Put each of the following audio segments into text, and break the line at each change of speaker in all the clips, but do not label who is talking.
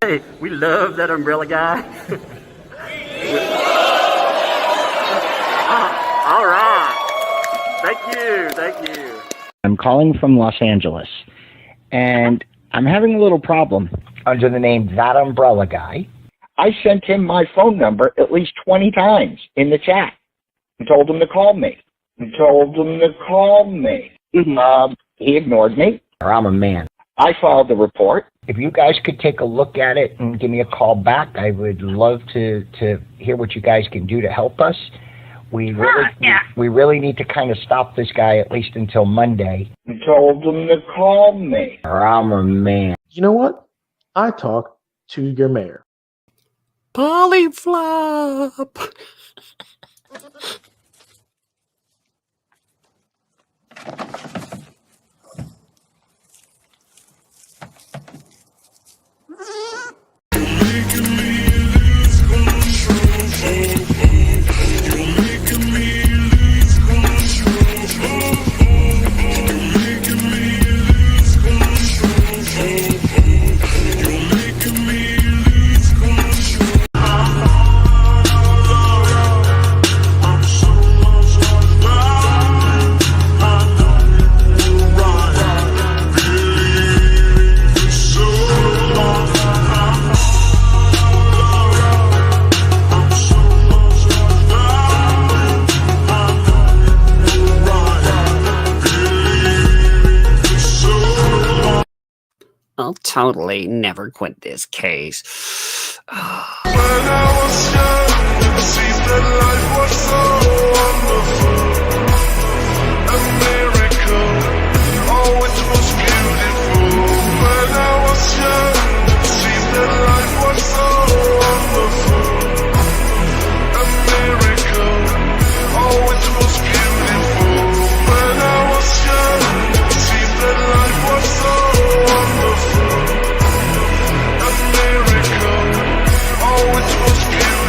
Hey, we love that umbrella guy. All right. Thank you.
I'm calling from Los Angeles, and I'm having a little problem under the name ThATuMBRELLAgUY. I sent him my phone number at least 20 times in the chat and told him to call me. He ignored me. I'm a man. I filed the report. If you guys could take a look at it and give me a call back, I would love to hear what you guys can do to help us. We really need to kind of stop this guy at least until Monday. I told him to call me. I'm a man.
You know what? I talked to your mayor.
Polyflop. I'll totally never quit this case.
When I was young, it seemed that life was so wonderful. A miracle, oh, it was beautiful. When I was young, it seemed that life was so wonderful. A miracle, oh, it was beautiful. When I was young, it seemed that life was so wonderful. A miracle, oh, it was beautiful.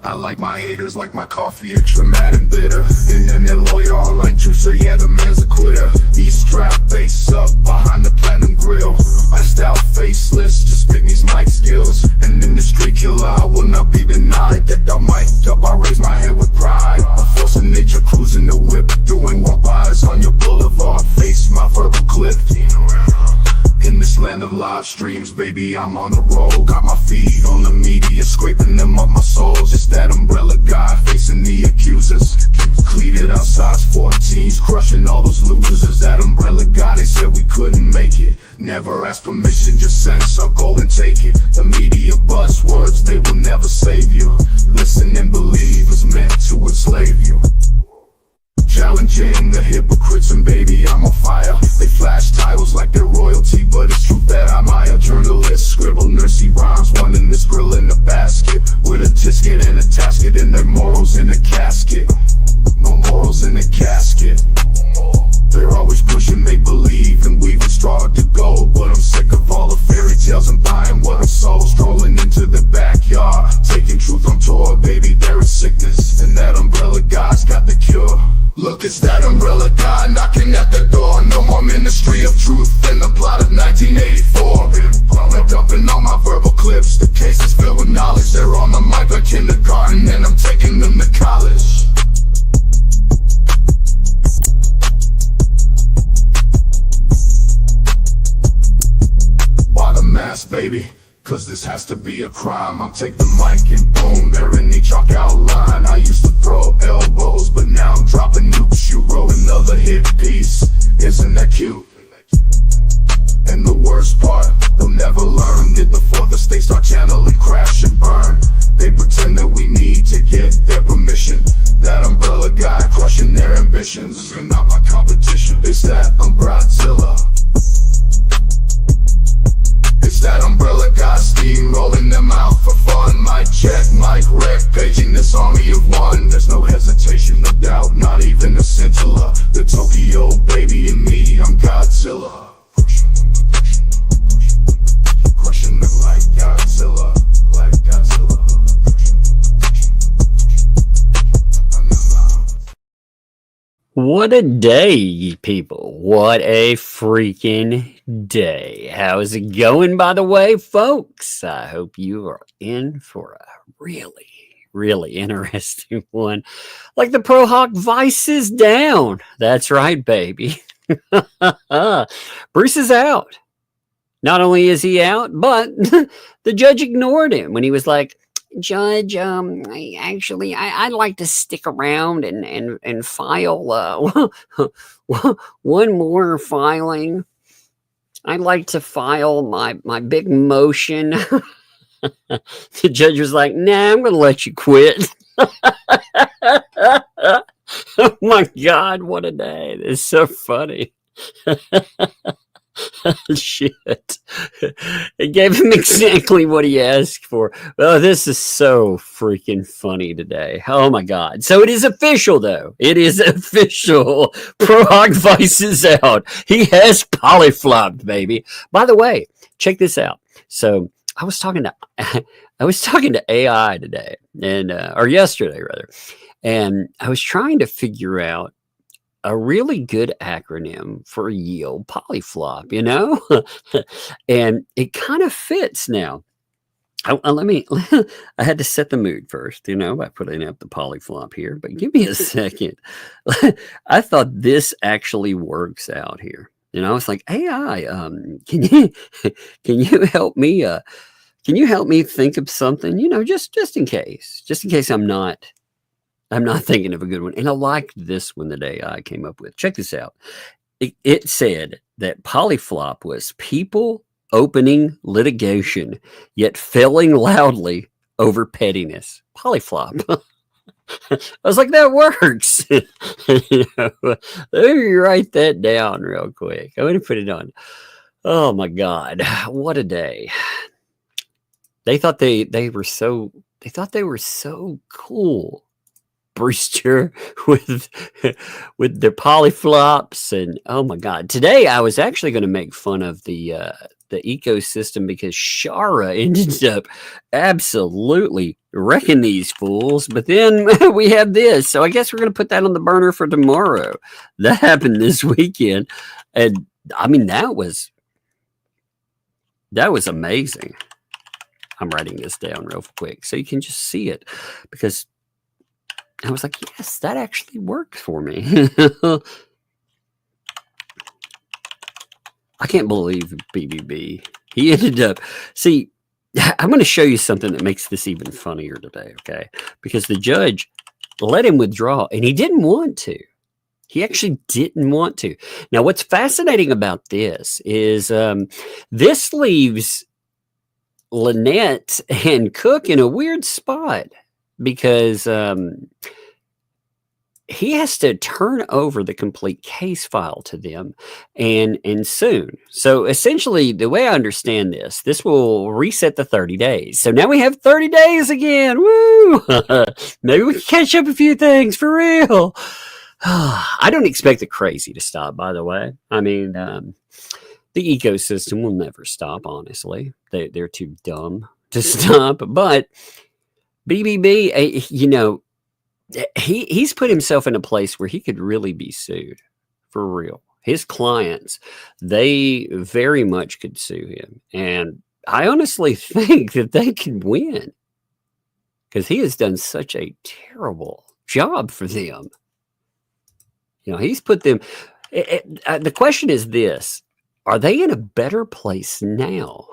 I like my haters like my coffee, extra mad and bitter. And then they're loyal like juicer, yeah, the man's a quitter. He's strapped face up behind the platinum grill. My style faceless, just spit these mic skills. And in the street killer, I will not be denied. That I'm mic'd up, I raise my head with pride. A force of nature cruising the whip, doing walk-bys on your boulevard. Face my verbal clip. In this land of live streams, baby, I'm on the roll. Got my feet on the media, scraping them up my soles. It's that umbrella guy facing the accusers. Cleated out size 14s, crushing all those losers. It's that umbrella guy, they said we couldn't make it. Never ask permission, just sense, I'll go and take it. The media buzzwords, they will never save you. Listen and believe it's meant to enslave you. Challenging the hypocrites, and baby, I'm on fire. They flash titles like they're royalty, but it's true that I'm a journalist. Scribble nursey rhymes, one in this grill in a basket, with a tisket and a tasket, and their morals in a casket. No morals in a casket. They're always pushing make-believe and weaving straw to gold, but I'm sick of all the fairy tales and buying what I'm sold. Strolling into the backyard, taking truth on tour, baby, there is sickness, and that umbrella guy's got the cure. Look, it's that umbrella guy knocking at the door. No more ministry of truth than the plot of 1984. I'm dumping all my verbal clips, the case is filled with knowledge. They're on the mic like kindergarten, and I'm taking them to college. Why the mask, baby? Cause this has to be a crime. I'll take the mic and boom, they're in the chalk outline. I used to throw elbows, but now I'm dropping nukes. You wrote another hit piece, isn't that cute? And the worst part, they'll never learn it before the stakes start channeling, crash and burn. They pretend that we need to get their permission. That umbrella guy crushing their ambitions. You're not my competition, it's that umbrella. It's that umbrella guy steamrolling them out for fun. Mic check, mic wreck, paging this army of one. There's no hesitation, no doubt, not even a scintilla. The Tokyo baby and me, I'm Godzilla. Crushing them like Godzilla, like Godzilla.
What a day, ye people. What a freaking day. How's it going, by the way, folks? I hope you are in for a really interesting one. Like the Pro Hawk Vice is down. That's right, baby. Bruce is out. Not only is he out, but the judge ignored him when he was like, Judge, I'd like to stick around and file one more filing. I'd like to file my big motion. The judge was like, nah, I'm going to let you quit. Oh my God, what a day. This is so funny. Shit. It gave him exactly what he asked for. Oh, this is so freaking funny today. Oh my God. So it is official though. It is official. Pro Hawk Vice is out. He has polyflopped, baby. By the way, check this out. So I was talking to AI today and or yesterday rather. And I was trying to figure out a really good acronym for yield polyflop, you know? And it kind of fits now. I had to set the mood first, you know, by putting up the polyflop here, but give me a second. I thought this actually works out here. You know, it's like, AI, can you help me? Can you help me think of something, you know, just in case I'm not thinking of a good one. And I liked this one that AI came up with. Check this out. It said that polyflop was people opening litigation, yet failing loudly over pettiness. Polyflop. I was like, that works. You know, let me write that down real quick. I'm going to put it on. Oh my God. What a day. They thought they were so cool. Brewster with the polyflops and oh my God. Today I was actually going to make fun of the ecosystem because Shara ended up absolutely wrecking these fools. But then we have this. So I guess we're going to put that on the burner for tomorrow. That happened this weekend. And I mean, that was amazing. I'm writing this down real quick so you can just see it because I was like, yes, that actually works for me. I can't believe BBB. He ended up, see, I'm going to show you something that makes this even funnier today, okay? Because the judge let him withdraw, and he didn't want to. He actually didn't want to. Now, what's fascinating about this is this leaves Lynette and Cook in a weird spot. Because he has to turn over the complete case file to them and soon. So essentially, the way I understand this will reset the 30 days. So now we have 30 days again. Woo! Maybe we can catch up a few things for real. I don't expect the crazy to stop, by the way. I mean, the ecosystem will never stop, honestly. They're too dumb to stop. But BBB, you know, he's put himself in a place where he could really be sued for real. His clients, they very much could sue him. And I honestly think that they could win because he has done such a terrible job for them. You know, he's put them. The question is this: are they in a better place now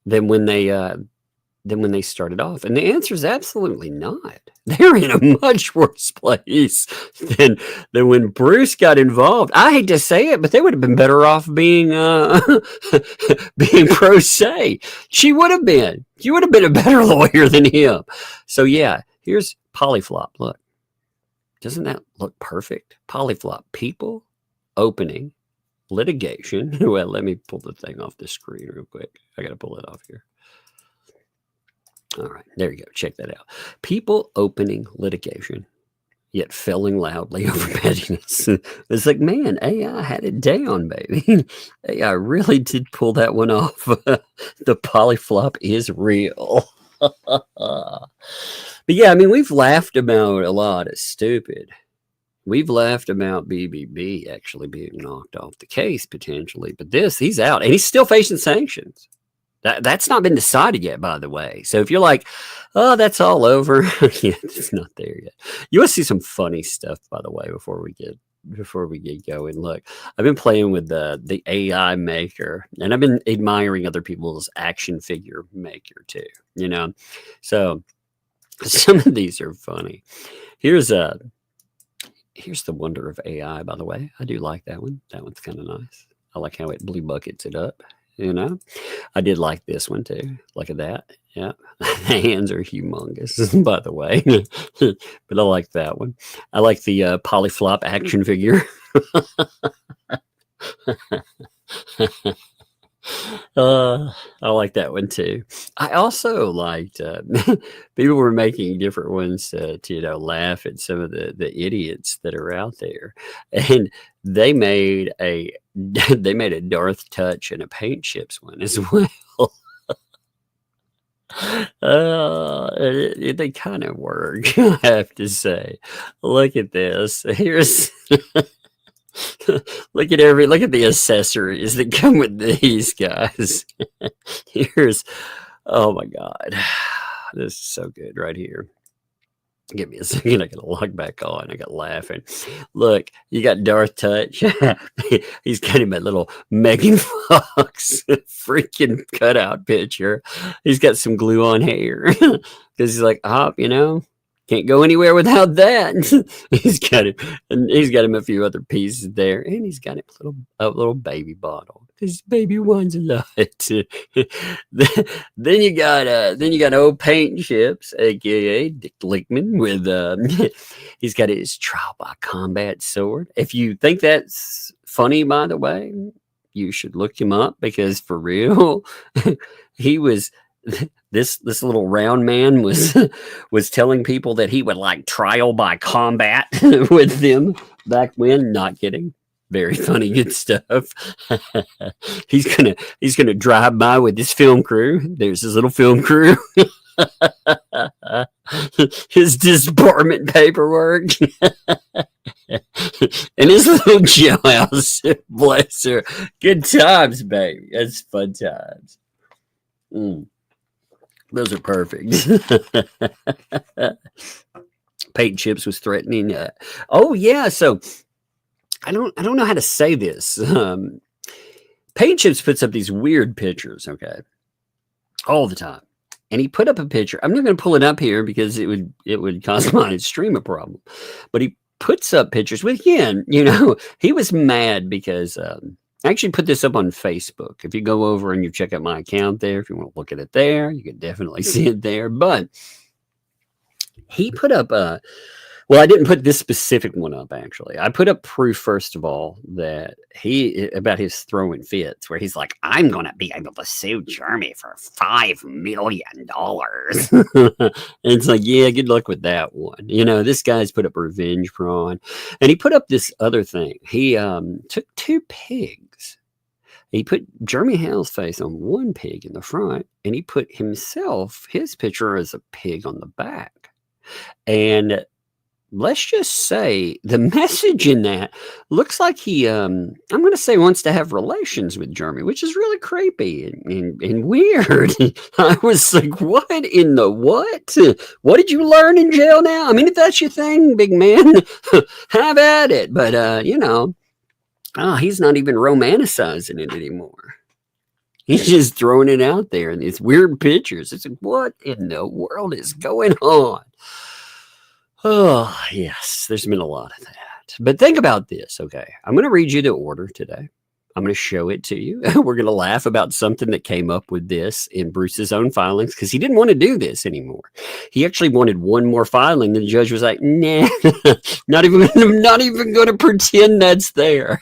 than when they started off? And the answer is absolutely not. They're in a much worse place than when Bruce got involved. I hate to say it, but they would have been better off being being pro se. She would have been. You would have been a better lawyer than him. So yeah, here's polyflop. Look, doesn't that look perfect? Polyflop. People opening litigation. Well, let me pull the thing off the screen real quick. I got to pull it off here. All right, there you go. Check that out. People opening litigation, yet failing loudly over pettiness. It's like, man, AI had it down, baby. AI really did pull that one off. The polyflop is real. But yeah, I mean, we've laughed about a lot of stupid. we've laughed about BBB actually being knocked off the case potentially, but he's out and he's still facing sanctions. That's not been decided yet, by the way. So if you're like, oh, that's all over, yeah, it's not there yet. You want to see some funny stuff, by the way, before we get going. Look, I've been playing with the AI maker, and I've been admiring other people's action figure maker too. So some of these are funny. Here's the wonder of AI, by the way. I do like that one. That one's kind of nice. I like how it blue buckets it up. I did like this one too. Look at that. Yeah. The hands are humongous, by the way. But I like that one. I like the polyflop action figure. I like that one too. I also liked people were making different ones to laugh at some of the idiots that are out there, and they made a Darth Touch and a paint chips one as well. They kind of work, I have to say. Look at this. Here's look at the accessories that come with these guys. Here's, oh my God, this is so good right here. Give me a second. I gotta log back on. I got laughing. Look, you got Darth Touch. He's got him a little Megan Fox freaking cutout picture. He's got some glue on hair because he's like, can't go anywhere without that. He's got it, and he's got him a few other pieces there, and he's got a little baby bottle. His baby wants a lot. then you got old paint chips, aka Dick Lickman, with he's got his trial by combat sword. If you think that's funny, by the way, you should look him up, because for real, he was. This little round man was telling people that he would like trial by combat with them back when. Not kidding. Very funny, good stuff. He's gonna drive by with his film crew. There's his little film crew. His disbarment paperwork. And his little jailhouse. Bless her. Good times, baby. That's fun times. Those are perfect. Paint chips was threatening. Oh yeah, so I don't know how to say this. Paint chips puts up these weird pictures, okay, all the time. And he put up a picture. I'm not going to pull it up here because it would cause my stream a problem. But he puts up pictures with, again, he was mad because I actually put this up on Facebook. If you go over and you check out my account there, if you want to look at it there, you can definitely see it there. But he put up well, I didn't put this specific one up, actually. I put up proof, first of all, that about his throwing fits, where he's like, I'm going to be able to sue Jeremy for $5 million. And it's like, yeah, good luck with that one. This guy's put up revenge prawn. And he put up this other thing. He took 2 pigs. He put Jeremy Hale's face on one pig in the front, and he put his picture as a pig on the back. And let's just say the message in that looks like he, I'm going to say, wants to have relations with Jeremy, which is really creepy and weird. I was like, what in the what? What did you learn in jail now? I mean, if that's your thing, big man, have at it. But, he's not even romanticizing it anymore. He's just throwing it out there in these weird pictures. It's like, what in the world is going on? Oh, yes, there's been a lot of that. But think about this, okay? I'm going to read you the order today. I'm going to show it to you. We're going to laugh about something that came up with this in Bruce's own filings, because he didn't want to do this anymore. He actually wanted one more filing. The judge was like, nah, not even going to pretend that's there.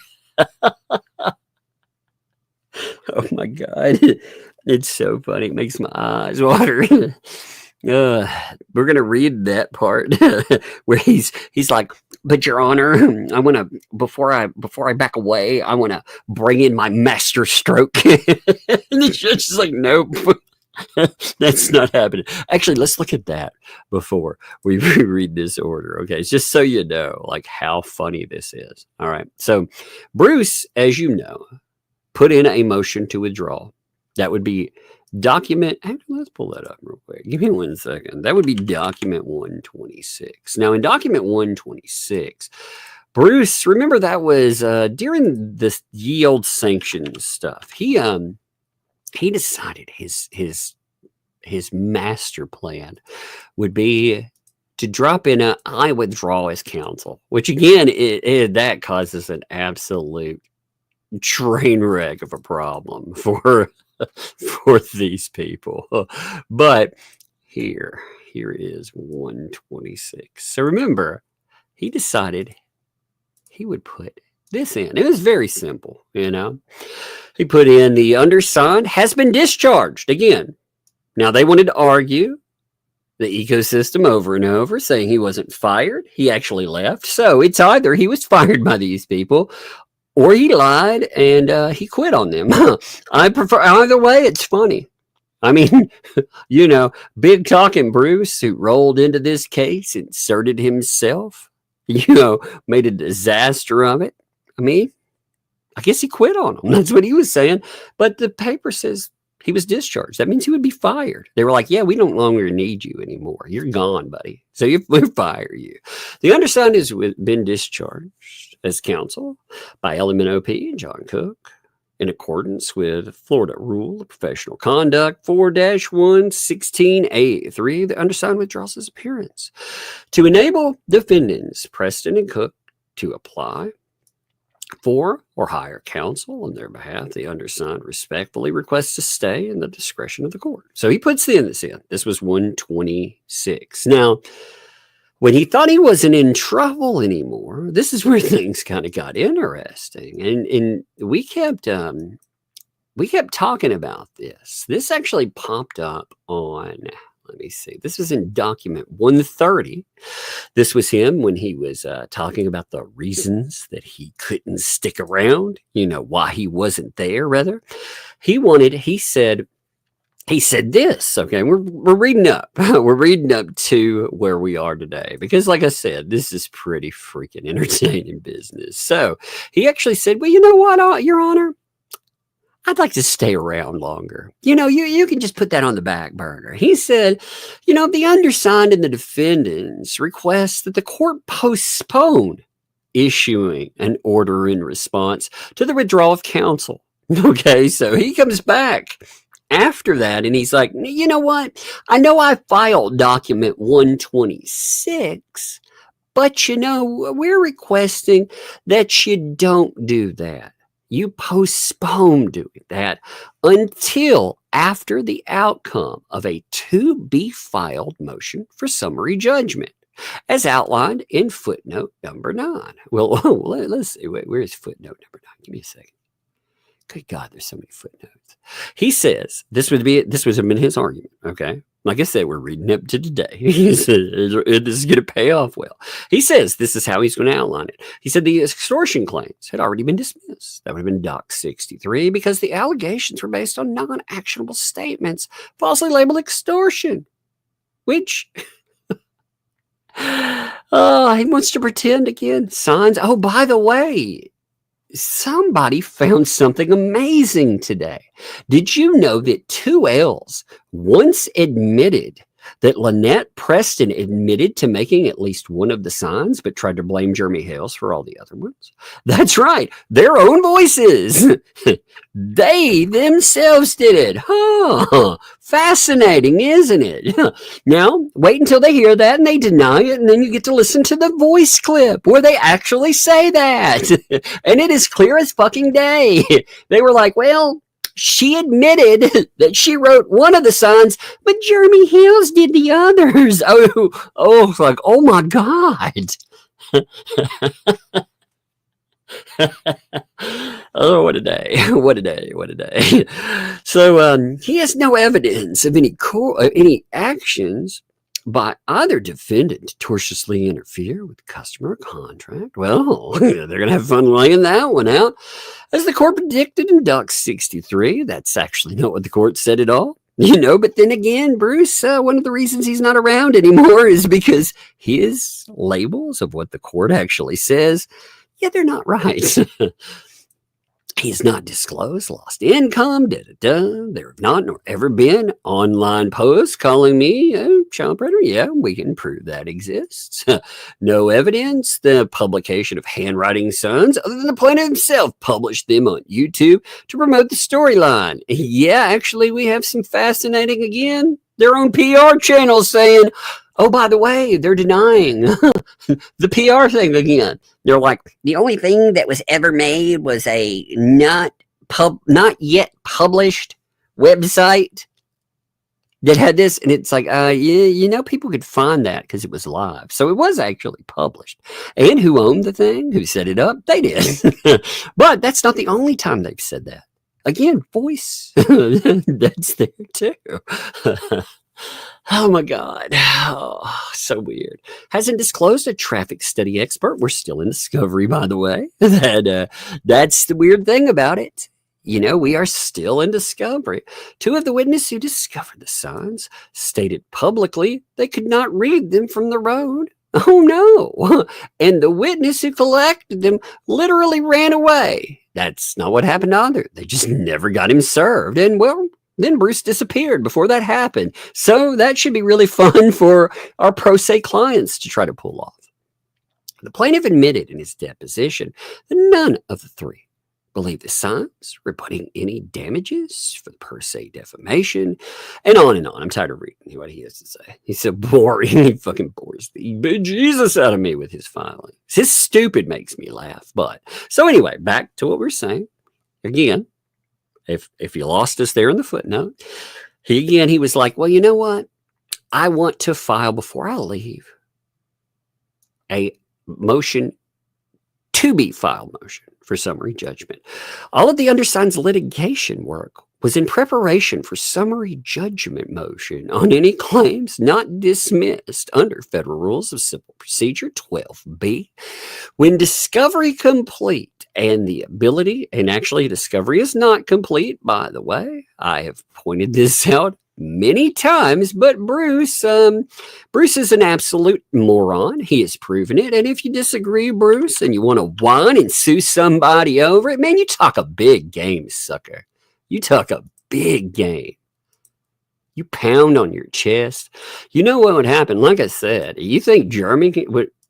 Oh, my God. It's so funny. It makes my eyes water. We're gonna read that part where he's like, but Your Honor, I want to before I back away, I want to bring in my master stroke. And the judge is like, nope, That's not happening. Actually, let's look at that before we read this order. Okay, it's just so you know, like how funny this is. All right. So Bruce, as you know, put in a motion to withdraw. That would be document. Actually, let's pull that up real quick. Give me 1 second. That would be document 126. Now, in document 126, Bruce, remember that was during this ye old sanctions stuff. He decided his master plan would be to drop in a I withdraw as counsel, which again, that causes an absolute train wreck of a problem for these people. But here is 126. So remember, he decided he would put this in. It was very simple, you know. He put in the undersigned has been discharged again. Now they wanted to argue the ecosystem over and over, saying he wasn't fired. He actually left. So it's either he was fired by these people or he lied and he quit on them. I prefer either way. It's funny. I mean, you know, big talking Bruce, who rolled into this case, inserted himself, you know, made a disaster of it. I mean, I guess he quit on them. That's what he was saying. But the paper says he was discharged. That means he would be fired. They were like, yeah, we don't longer need you anymore. You're gone, buddy. So we'll fire you. The undersigned has been discharged as counsel by LMNOP and John Cook in accordance with Florida Rule of Professional Conduct 4-116A3. The undersigned withdraws his appearance to enable defendants Preston and Cook to apply for or hire counsel on their behalf. The undersigned respectfully requests to stay in the discretion of the court. So he puts this in. This was 126. Now, when he thought he wasn't in trouble anymore, this is where things kind of got interesting. And we kept talking about this. This actually popped up on, let me see, this was in document 130. This was him when he was talking about the reasons that he couldn't stick around, you know, why he wasn't there, rather. He said this, okay, we're reading up. We're reading up to where we are today because, like I said, this is pretty freaking entertaining business. So he actually said, well, you know what, Your Honor? I'd like to stay around longer. You know, you can just put that on the back burner. He said, you know, the undersigned and the defendants request that the court postpone issuing an order in response to the withdrawal of counsel. Okay, so he comes back after that and he's like, you know what? I know I filed document 126, but, you know, we're requesting that you don't do that. You postpone doing that until after the outcome of a to-be-filed motion for summary judgment, as outlined in footnote number 9. Well, let's see. Wait, where's footnote number 9? Give me a second. Good God, there's so many footnotes. He says, this was in his argument, okay? Like I said, we're reading up to today. He said, this is going to pay off well. He says this is how he's going to outline it. He said the extortion claims had already been dismissed. That would have been Doc 63 because the allegations were based on non-actionable statements, falsely labeled extortion, which... he wants to pretend again. Signs. Oh, by the way, somebody found something amazing today. Did you know that 2Ls once admitted that Lynette Preston admitted to making at least one of the signs, but tried to blame Jeremy Hales for all the other ones? That's right. Their own voices. They themselves did it. Huh. Fascinating, isn't it? Now, wait until they hear that and they deny it, and then you get to listen to the voice clip where they actually say that. And it is clear as fucking day. They were like, well, she admitted that she wrote one of the signs, but Jeremy Hales did the others. It's like, oh my God. Oh, what a day. What a day. What a day. So he has no evidence of any actions by either defendant to tortiously interfere with the customer contract. Well, they're going to have fun laying that one out. As the court predicted in Doc 63, that's actually not what the court said at all. But then again, Bruce, one of the reasons he's not around anymore is because his labels of what the court actually says, they're not right. He's not disclosed lost income, There have not nor ever been online posts calling me a child predator. Yeah, we can prove that exists. No evidence. The publication of handwriting signs, other than the plaintiff himself, published them on YouTube to promote the storyline. Yeah, actually, we have some fascinating, again, their own PR channel saying, oh, by the way, they're denying the PR thing again. They're like, the only thing that was ever made was a not yet published website that had this. And it's like, people could find that because it was live. So it was actually published. And who owned the thing? Who set it up? They did. But that's not the only time they've said that. Again, voice. That's there too. Oh my God. Oh, so weird. Hasn't disclosed a traffic study expert. We're still in discovery, by the way. That's the weird thing about it. We are still in discovery. Two of the witnesses who discovered the signs stated publicly they could not read them from the road. Oh no. And the witness who collected them literally ran away. That's not what happened either. They just never got him served. And well, then Bruce disappeared before that happened. So that should be really fun for our pro se clients to try to pull off. The plaintiff admitted in his deposition that none of the three believed the signs reporting any damages for the per se defamation, and on and on. I'm tired of reading what he has to say. He's so boring. He fucking bores the bejesus out of me with his filings. His stupid makes me laugh. But so anyway, back to what we're saying. Again, if you lost us there in the footnote, he was like, well, you know what? I want to file before I leave a motion to be filed motion for summary judgment. All of the undersigned's litigation work was in preparation for summary judgment motion on any claims not dismissed under Federal Rules of Civil Procedure 12B. When discovery complete, and the ability, and actually discovery is not complete, by the way. I have pointed this out many times, but Bruce is an absolute moron. He has proven it. And if you disagree, Bruce, and you want to whine and sue somebody over it, man, you talk a big game, sucker. You talk a big game. You pound on your chest. You know what would happen? Like I said, you think Jeremy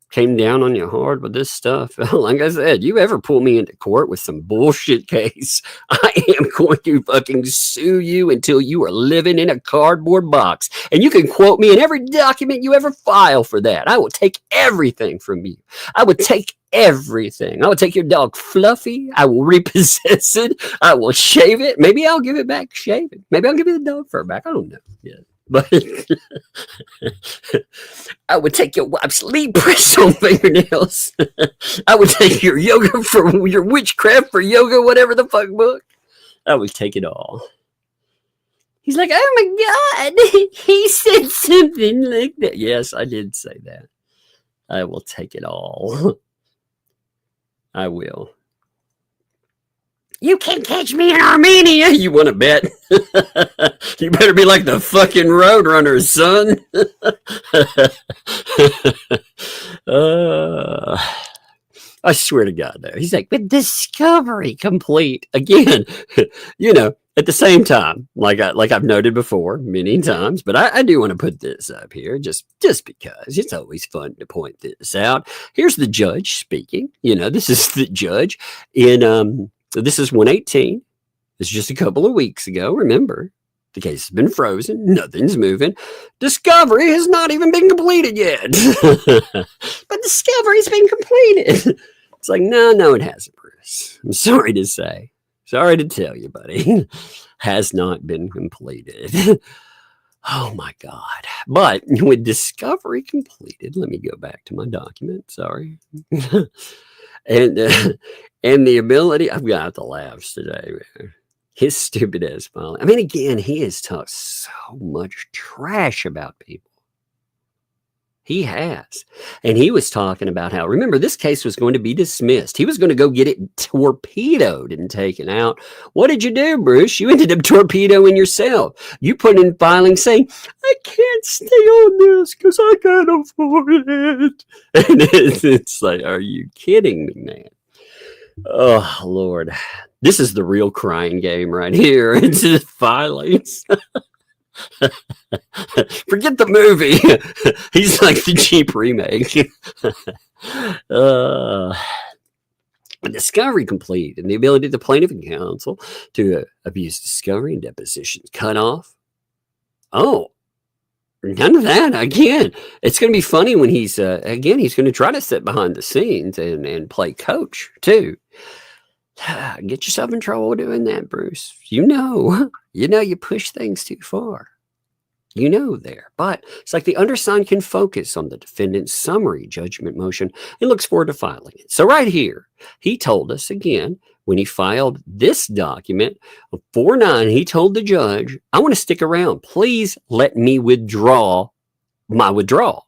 came down on you hard with this stuff? Like I said, you ever pull me into court with some bullshit case, I am going to fucking sue you until you are living in a cardboard box. And you can quote me in every document you ever file for that. I will take everything from you. I would take everything. I will take your dog Fluffy. I will repossess it. I will shave it. Maybe I'll give it back shaven. Maybe I'll give you the dog fur back. I don't know. Yeah. But I would take your wife's lead press on fingernails. I would take your yoga for your witchcraft for yoga, whatever the fuck book. I would take it all. He's like, oh my God, he said something like that. Yes, I did say that. I will take it all. I will. You can catch me in Armenia. You want to bet? You better be like the fucking Roadrunner, son. I swear to God, though. He's like, with discovery complete. Again, at the same time, like I've noted before many times, but I do want to put this up here just because it's always fun to point this out. Here's the judge speaking. This is the judge in this is 118. It's just a couple of weeks ago. Remember, the case has been frozen. Nothing's moving. Discovery has not even been completed yet. But discovery's been completed. It's like, no, it hasn't, Bruce. I'm sorry to say. Sorry to tell you, buddy. Has not been completed. Oh, my God. But with discovery completed, let me go back to my document. Sorry. And the ability, I've got the laughs today, man. His stupid ass filing. I mean, again, he has talked so much trash about people. He has. And he was talking about how, remember, this case was going to be dismissed. He was going to go get it torpedoed and taken out. What did you do, Bruce? You ended up torpedoing yourself. You put in filing saying, I can't stay on this because I can't afford it. And it's like, are you kidding me, man? Oh, Lord. This is the real crying game right here. It's just filings. Forget the movie. He's like the cheap remake. Discovery complete and the ability of the plaintiff and counsel to abuse discovery and depositions cut off. Oh, none of that. Again, it's going to be funny when he's going to try to sit behind the scenes and play coach too. Get yourself in trouble doing that, Bruce. You know you push things too far. You know there. But it's like the undersigned can focus on the defendant's summary judgment motion and looks forward to filing it. So right here, he told us again, when he filed this document, 4-9, he told the judge, I want to stick around. Please let me withdraw my withdrawal.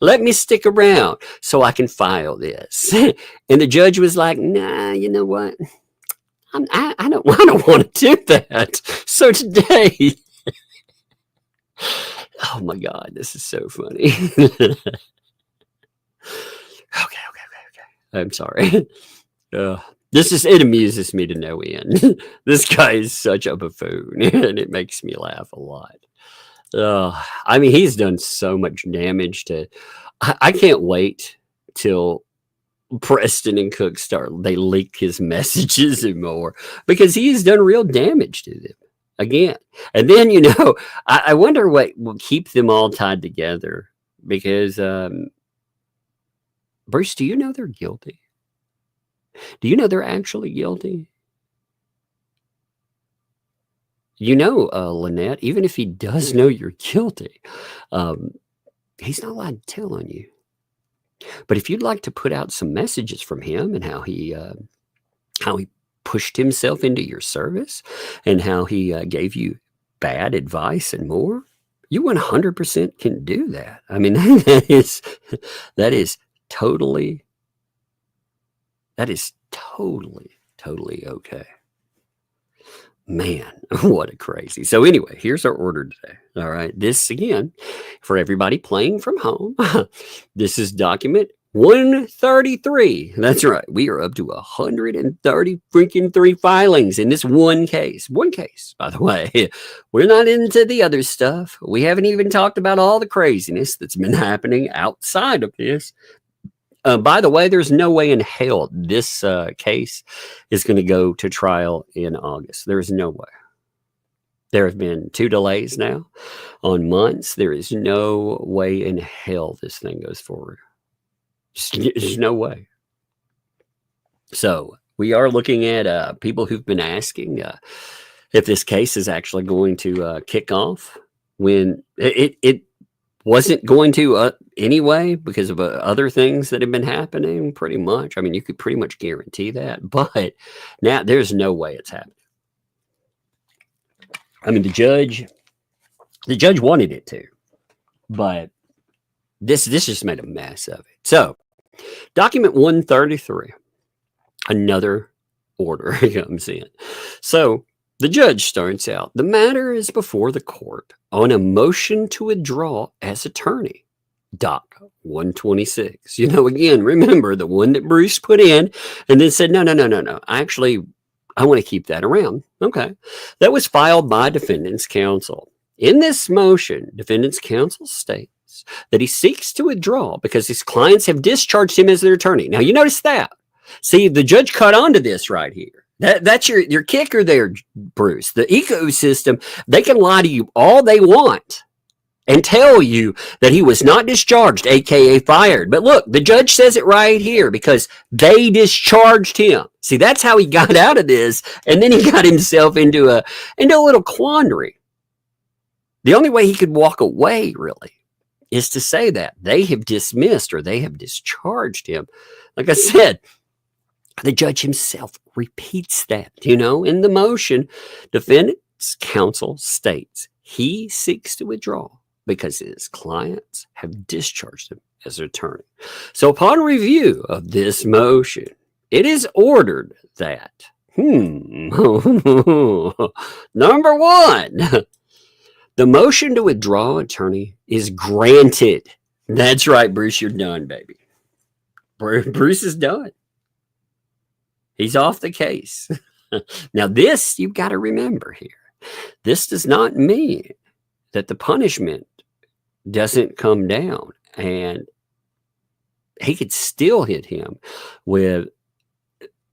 Let me stick around so I can file this. And the judge was like, nah, you know what? I don't want to do that. So today, oh my God, this is so funny. Okay. I'm sorry. It amuses me to no end. This guy is such a buffoon, and it makes me laugh a lot. I mean, he's done so much damage to. I can't wait till Preston and Cook they leak his messages and more, because he's done real damage to them again. And then I wonder what will keep them all tied together, because Bruce, do you know they're guilty? Do you know they're actually guilty? Lynette, even if he does know you're guilty, he's not allowed to tell on you. But if you'd like to put out some messages from him and how he pushed himself into your service and how he gave you bad advice and more, you 100% can do that. I mean, that is totally okay. Man, what a crazy. So anyway, here's our order today. All right. This, again, for everybody playing from home, this is document 133. That's right. We are up to 130 freaking 3 filings in this one case. One case, by the way. We're not into the other stuff. We haven't even talked about all the craziness that's been happening outside of this. By the way, there's no way in hell this case is going to go to trial in August. There's no way. There have been 2 delays now on months. There is no way in hell this thing goes forward. There's no way. So we are looking at people who've been asking if this case is actually going to kick off, when it wasn't going to anyway, because of other things that have been happening, pretty much. I mean, you could pretty much guarantee that. But now there's no way it's happening. I mean, the judge wanted it to, but this just made a mess of it. So, document 133, another order comes in. So, the judge starts out, the matter is before the court on a motion to withdraw as attorney. Doc 126. Again, remember the one that Bruce put in and then said, no. I want to keep that around. Okay. That was filed by defendant's counsel. In this motion, defendant's counsel states that he seeks to withdraw because his clients have discharged him as their attorney. Now, you notice that. See, the judge caught on to this right here. That's your kicker there, Bruce. The ecosystem, they can lie to you all they want and tell you that he was not discharged, aka fired. But look, the judge says it right here, because they discharged him. See, that's how he got out of this, and then he got himself into a little quandary. The only way he could walk away, really, is to say that they have dismissed or they have discharged him. Like I said, the judge himself repeats that, in the motion. Defendant's counsel states he seeks to withdraw because his clients have discharged him as an attorney. So upon review of this motion, it is ordered that, number one, the motion to withdraw attorney is granted. That's right, Bruce, you're done, baby. Bruce is done. He's off the case. Now, this you've got to remember here. This does not mean that the punishment doesn't come down, and he could still hit him with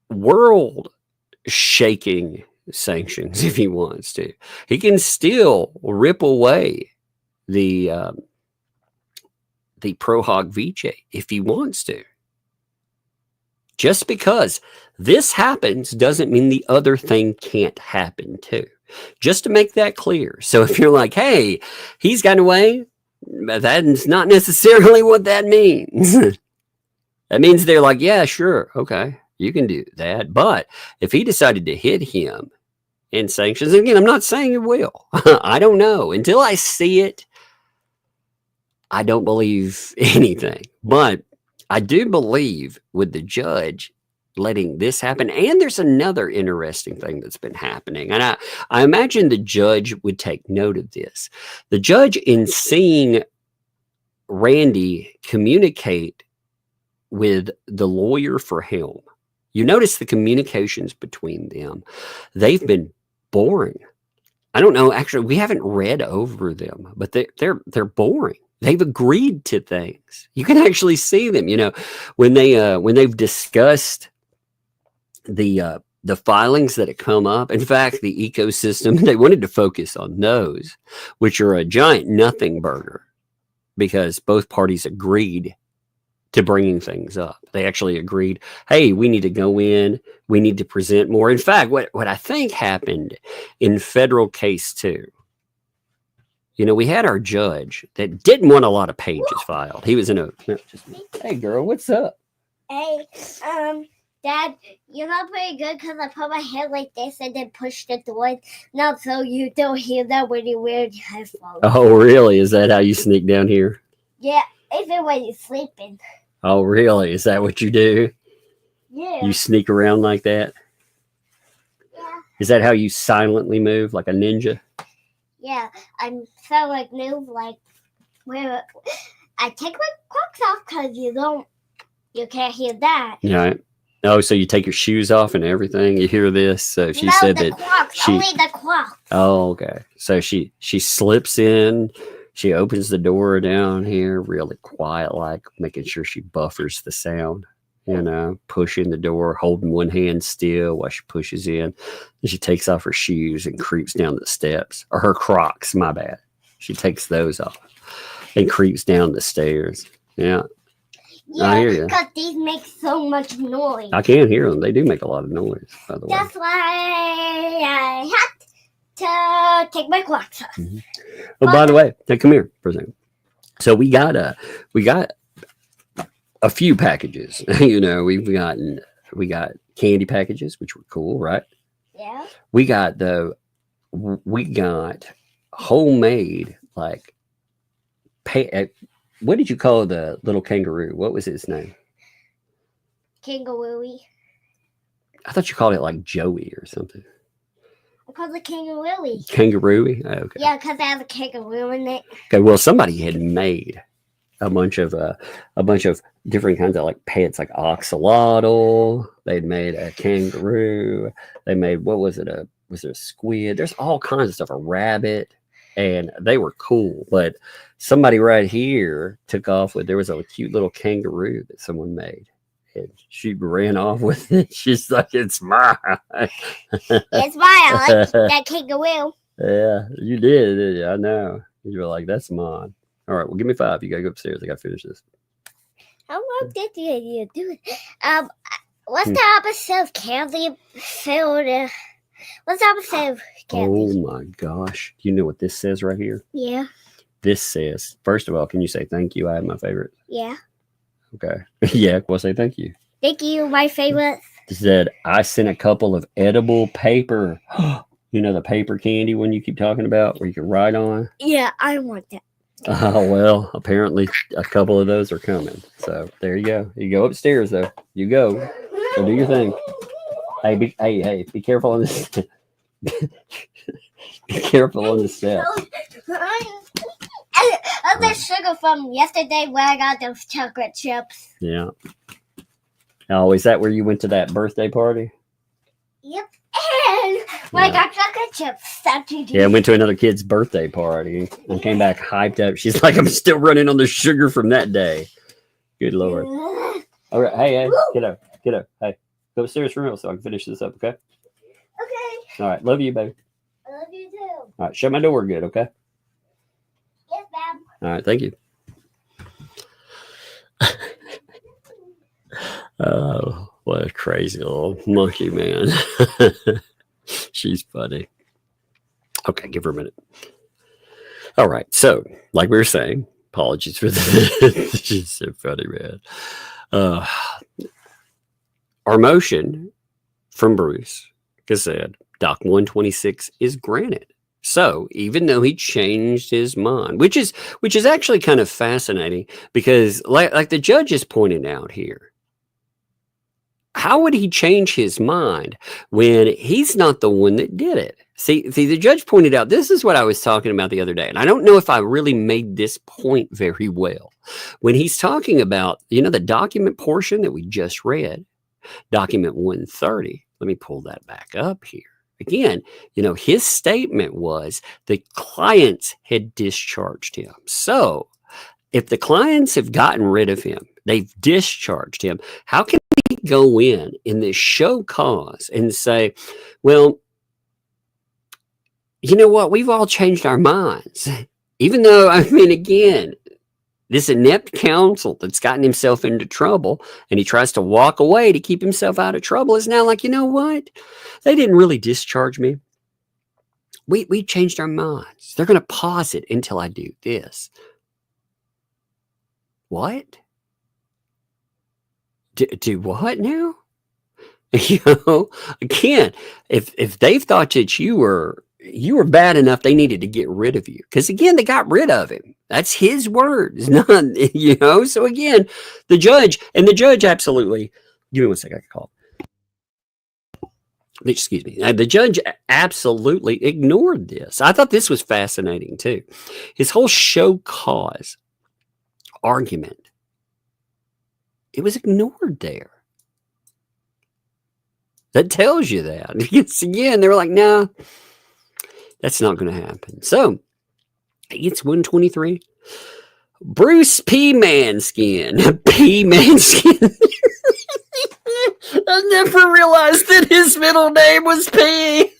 world-shaking sanctions if he wants to. He can still rip away the pro hoc vice if he wants to. Just because this happens doesn't mean the other thing can't happen too. Just to make that clear. So if you're like, hey, he's gotten away, that's not necessarily what that means. That means they're like, yeah, sure, okay, you can do that. But if he decided to hit him in sanctions, again, I'm not saying it will. I don't know. Until I see it, I don't believe anything. But I do believe with the judge letting this happen. And there's another interesting thing that's been happening. And I imagine the judge would take note of this. The judge, in seeing Randy communicate with the lawyer for Hale, you notice the communications between them. They've been boring. I don't know. Actually, we haven't read over them, but they're boring. They've agreed to things. You can actually see them, when they've discussed the filings that have come up. In fact, the ecosystem, they wanted to focus on those, which are a giant nothing burger, because both parties agreed to bringing things up. They actually agreed, hey, we need to go in, we need to present more. In fact, what I think happened in federal case 2, we had our judge that didn't want a lot of pages filed. He was in hey girl, what's up?
Hey, Dad, you're not pretty good because I put my head like this and then pushed the door. Now, so you don't hear that when you wear your headphones.
Oh, really? Is that how you sneak down here?
Yeah, even when you're sleeping.
Oh, really? Is that what you do?
Yeah.
You sneak around like that?
Yeah.
Is that how you silently move, like a ninja?
Yeah, I'm so move where I take my Crocs off because you can't hear that.
Yeah. Oh, so you take your shoes off and everything. You hear this? So she said that
Crocs, only the Crocs.
Oh, okay. So she slips in. She opens the door down here, really quiet, like making sure she buffers the sound. Pushing the door, holding one hand still while she pushes in. And she takes off her shoes and creeps down the steps. Or her Crocs, my bad. She takes those off and creeps down the stairs. Yeah. I hear you.
Because these make so much noise.
I can't hear them. They do make a lot of noise, by the way.
That's why I had to take my Crocs off.
Mm-hmm. Oh, by the way, hey, come here for a second. So we got a few packages. We got candy packages, which were cool, right?
Yeah.
We got homemade, like, what did you call the little kangaroo? What was his name?
Kangaroo.
I thought you called it like Joey or something.
I called it kangaroo.
Kangaroo? Oh, okay.
Yeah, because I have a kangaroo in it.
Okay, well, somebody had made a bunch of different kinds of like pets, like oxalotl. They'd made a kangaroo. They made, what was it? Was there a squid? There's all kinds of stuff. A rabbit, and they were cool. But somebody right here took off with, there was a cute little kangaroo that someone made, and she ran off with it. She's like, it's mine.
It's mine. I like that kangaroo.
Yeah, you did. I know. You were like, that's mine. All right, well, give me 5. You gotta go upstairs. I gotta finish this.
How long did you do it? What's the opposite of candy filled? What's the opposite of candy?
Oh my gosh. Do you know what this says right here?
Yeah.
This says, first of all, can you say thank you? I have my favorite.
Yeah.
Okay. Yeah, well, say thank you.
Thank you, my favorite.
It said, I sent a couple of edible paper. The paper candy one you keep talking about where you can write on?
Yeah, I want that.
Well, apparently a couple of those are coming. So there you go. You go upstairs, though. You go. So do your thing. Hey, be careful on this. Be careful on the step.
Other sugar from yesterday where I got those chocolate chips.
Yeah. Oh, is that where you went to that birthday party?
Yep. And where I got chocolate chips.
Yeah, I went to another kid's birthday party and came back hyped up. She's like, I'm still running on the sugar from that day. Good Lord. All right. Hey, get up. Hey, go upstairs for real so I can finish this up, okay?
Okay.
All right. Love you, baby.
I love you too.
All right. Shut my door good, okay?
Yes, ma'am.
All right. Thank you. Oh, what a crazy little monkey, man. She's funny. Okay, give her a minute. All right. So, like we were saying, apologies for that. She's so funny, man. Our motion from Bruce, like I said, Doc 126 is granted. So even though he changed his mind, which is actually kind of fascinating because like the judge is pointing out here, how would he change his mind when he's not the one that did it? See, the judge pointed out, this is what I was talking about the other day. And I don't know if I really made this point very well. When he's talking about, the document portion that we just read, document 130, let me pull that back up here. Again, his statement was the clients had discharged him. So if the clients have gotten rid of him, they've discharged him, how can he go in this show cause and say, well, you know what? We've all changed our minds. Even though, again, this inept counsel that's gotten himself into trouble and he tries to walk away to keep himself out of trouble is now like, you know what? They didn't really discharge me. We changed our minds. They're going to pause it until I do this. What? Do what now? Again, if they've thought that you were bad enough, they needed to get rid of you. Because again, they got rid of him. That's his words, none, So again, the judge absolutely, give me 1 second, I can call. Excuse me. The judge absolutely ignored this. I thought this was fascinating too. His whole show cause argument, it was ignored there. That tells you that. It's, again, they were like, no, that's not going to happen. So it's 123. Bruce P. Manskin. P. Manskin. I never realized that his middle name was P.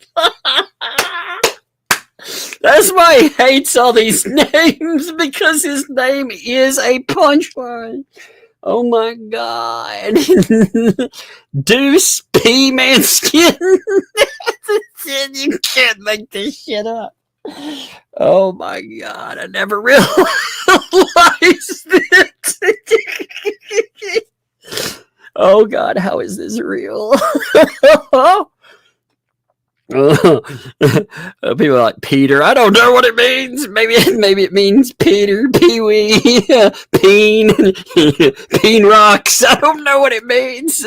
That's why he hates all these names, because his name is a punchline. Oh my God. Deuce P. Manskin. You can't make this shit up. Oh my God. I never realized it. Oh God, how is this real? People are like, Peter, I don't know what it means. Maybe it means Peter, Pee-wee, Peen rocks. I don't know what it means.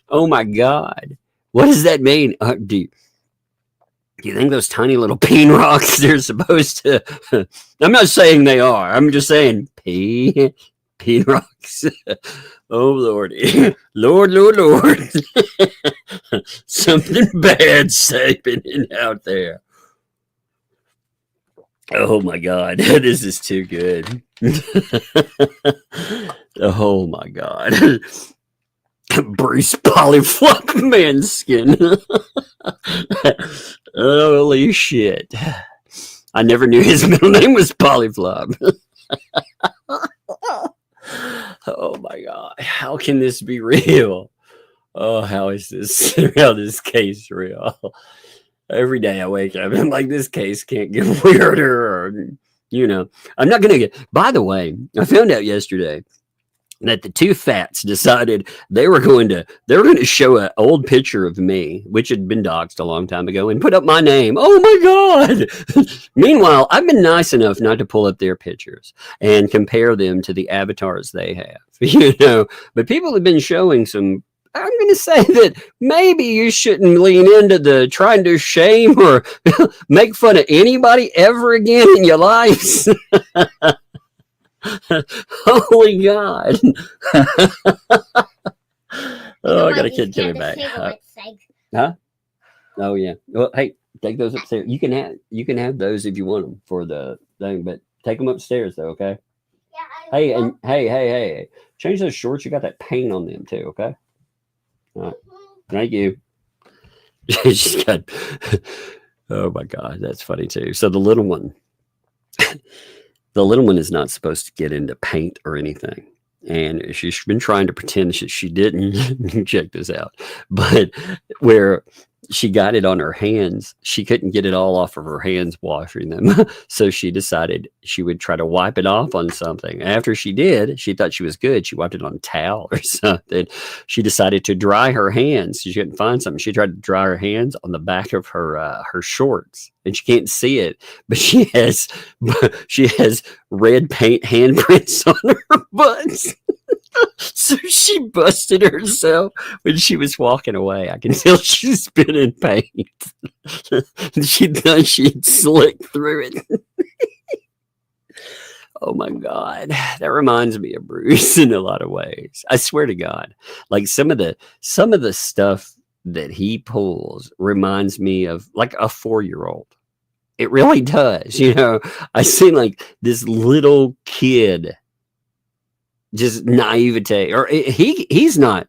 Oh my God. What does that mean? Do you think those tiny little peen rocks, they're supposed to... I'm not saying they are. I'm just saying peen rocks. Oh, Lordy. Lord. Something bad's happening out there. Oh, my God. This is too good. Oh, my God. Bruce Polyflop Manskin. Holy shit. I never knew his middle name was Polyflop. Oh my God. How can this be real? Oh, how is this case real? Every day I wake up and I'm like, this case can't get weirder, or I'm not gonna get. By the way, I found out yesterday that the two fats decided they were going to show an old picture of me, which had been doxed a long time ago, and put up my name. Oh my God. Meanwhile, I've been nice enough not to pull up their pictures and compare them to the avatars they have, but people have been showing some. I'm going to say that maybe you shouldn't lean into the trying to shame or make fun of anybody ever again in your lives. Holy God. Oh, I got a kid coming back. Huh? Oh, yeah. Well, hey, take those upstairs. You can have those if you want them for the thing, but take them upstairs, though, okay? Yeah. Hey, and hey. Change those shorts. You got that paint on them, too, okay? All right. Thank you. She's got, oh, my God. That's funny, too. So the little one is not supposed to get into paint or anything. And she's been trying to pretend that she didn't. Check this out. But where she got it on her hands, she couldn't get it all off of her hands washing them. So she decided she would try to wipe it off on something. After she did, she thought she was good. She wiped it on a towel or something. She decided to dry her hands. She couldn't find something. She tried to dry her hands on the back of her shorts. And she can't see it, but she has red paint handprints on her butt. So she busted herself when she was walking away. I can tell she's been in pain. She thought she'd slick through it. Oh my God. That reminds me of Bruce in a lot of ways. I swear to God. Like some of the stuff that he pulls reminds me of like a 4-year-old. It really does. I see like this little kid, just naivete, or he's not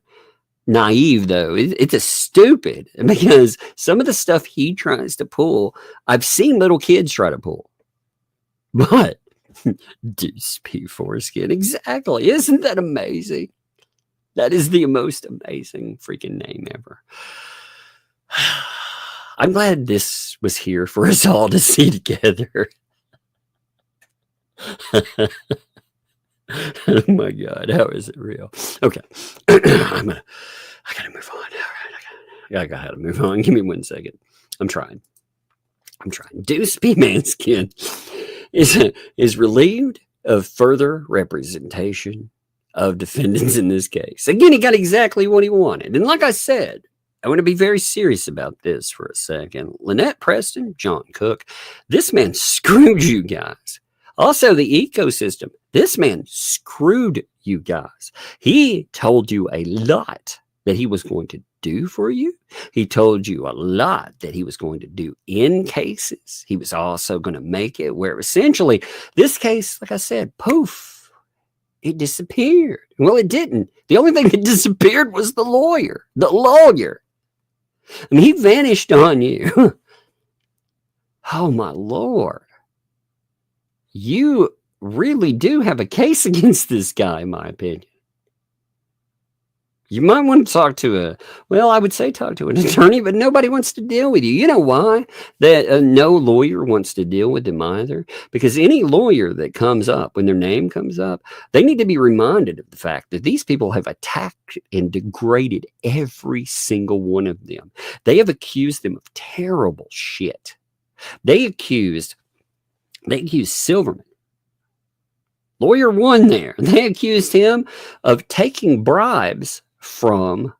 naive though. It's a stupid, because some of the stuff he tries to pull, I've seen little kids try to pull, but Deuce P foreskin. Exactly. Isn't that amazing? That is the most amazing freaking name ever. I'm glad this was here for us all to see together. Oh my God, how is it real? Okay. I gotta move on. All right, I gotta move on. Give me 1 second. I'm trying. Deuce P Manskin is relieved of further representation of defendants in this case. Again, he got exactly what he wanted. And like I said, I want to be very serious about this for a second. Lynette Preston, John Cook, this man screwed you guys. Also, the ecosystem. This man screwed you guys. He told you a lot that he was going to do for you. He told you a lot that he was going to do in cases. He was also going to make it where essentially this case, like I said, poof, it disappeared. Well, it didn't. The only thing that disappeared was the lawyer. I mean, he vanished on you. Oh, my Lord. You really do have a case against this guy, in my opinion. You might want to talk to talk to an attorney, but nobody wants to deal with you. You know why? That no lawyer wants to deal with them either. Because any lawyer that comes up, when their name comes up, they need to be reminded of the fact that these people have attacked and degraded every single one of them. They have accused them of terrible shit. They accused Silverman. Lawyer one there. They accused him of taking bribes from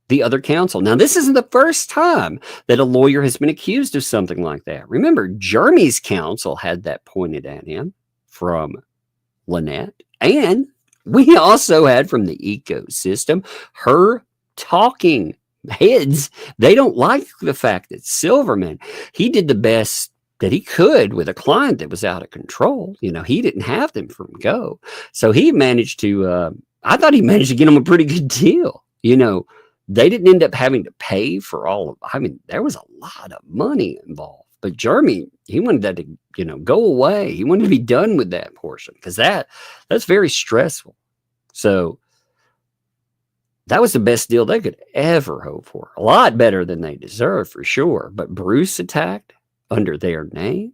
the other counsel. Now, this isn't the first time that a lawyer has been accused of something like that. Remember, Jeremy's counsel had that pointed at him from Lynette. And we also had from the ecosystem her talking heads. They don't like the fact that Silverman, he did the best that he could with a client that was out of control. He didn't have them from go. So he managed to, I thought he managed to get them a pretty good deal. They didn't end up having to pay for there was a lot of money involved. But Jeremy, he wanted that to, go away. He wanted to be done with that portion because that's very stressful. So that was the best deal they could ever hope for. A lot better than they deserved for sure. But Bruce attacked under their name.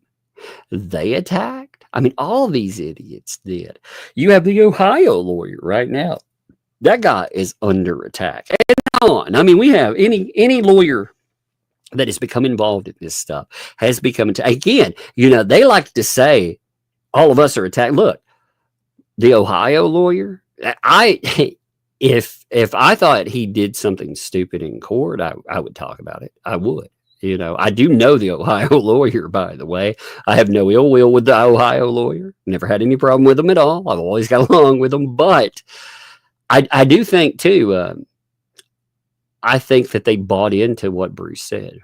They attacked. I mean, all these idiots did. You have the Ohio lawyer right now. That guy is under attack. And on. I mean, we have any lawyer that has become involved in this stuff has become again. They like to say all of us are attacked. Look, the Ohio lawyer. If I thought he did something stupid in court, I would talk about it. I would. I do know the Ohio lawyer, by the way. I have no ill will with the Ohio lawyer. Never had any problem with him at all. I've always got along with him. But I do think, too, I think that they bought into what Bruce said.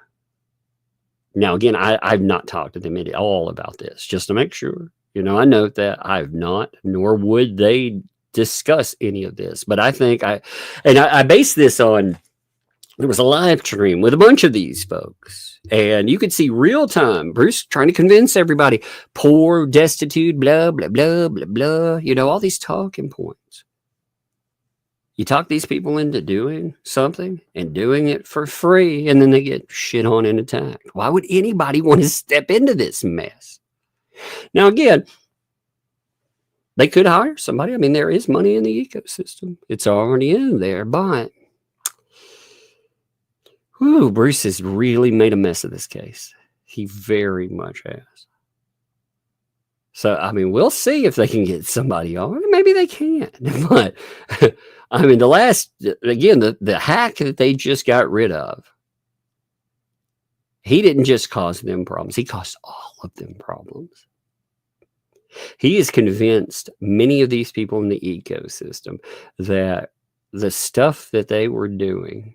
Now, again, I've not talked to them at all about this, just to make sure. I note that I have not, nor would they discuss any of this. But I think I base this on, there was a live stream with a bunch of these folks, and you could see real time Bruce trying to convince everybody, poor, destitute, blah, blah, blah, blah, blah, all these talking points. You talk these people into doing something and doing it for free, and then they get shit on and attacked. Why would anybody want to step into this mess? Now, again, they could hire somebody. I mean, there is money in the ecosystem. It's already in there, but Bruce has really made a mess of this case. He very much has. So, I mean, we'll see if they can get somebody on. Maybe they can't. But, I mean, the hack that they just got rid of, he didn't just cause them problems. He caused all of them problems. He has convinced many of these people in the ecosystem that the stuff that they were doing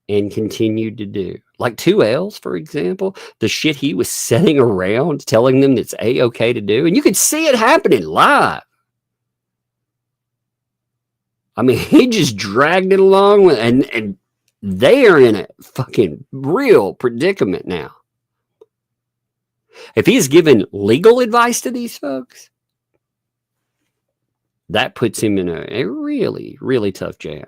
and continued to do, like ThATuMBRELLAgUY, for example, the shit he was setting around, telling them it's A-okay to do, and you could see it happening live. I mean, he just dragged it along, and they are in a fucking real predicament now. If he's given legal advice to these folks, that puts him in a really, really tough jam.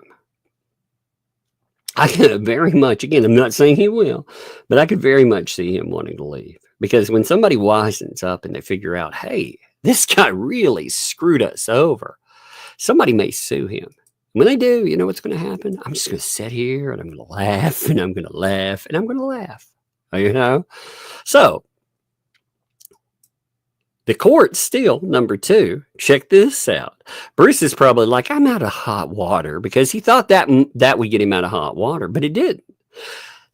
I could very much, again, I'm not saying he will, but I could very much see him wanting to leave. Because when somebody wisens up and they figure out, hey, this guy really screwed us over, somebody may sue him. When they do, you know what's going to happen? I'm just going to sit here and I'm going to laugh and I'm going to laugh and I'm going to laugh. So, the court still, number 2, check this out. Bruce is probably like, I'm out of hot water, because he thought that would get him out of hot water, but it didn't.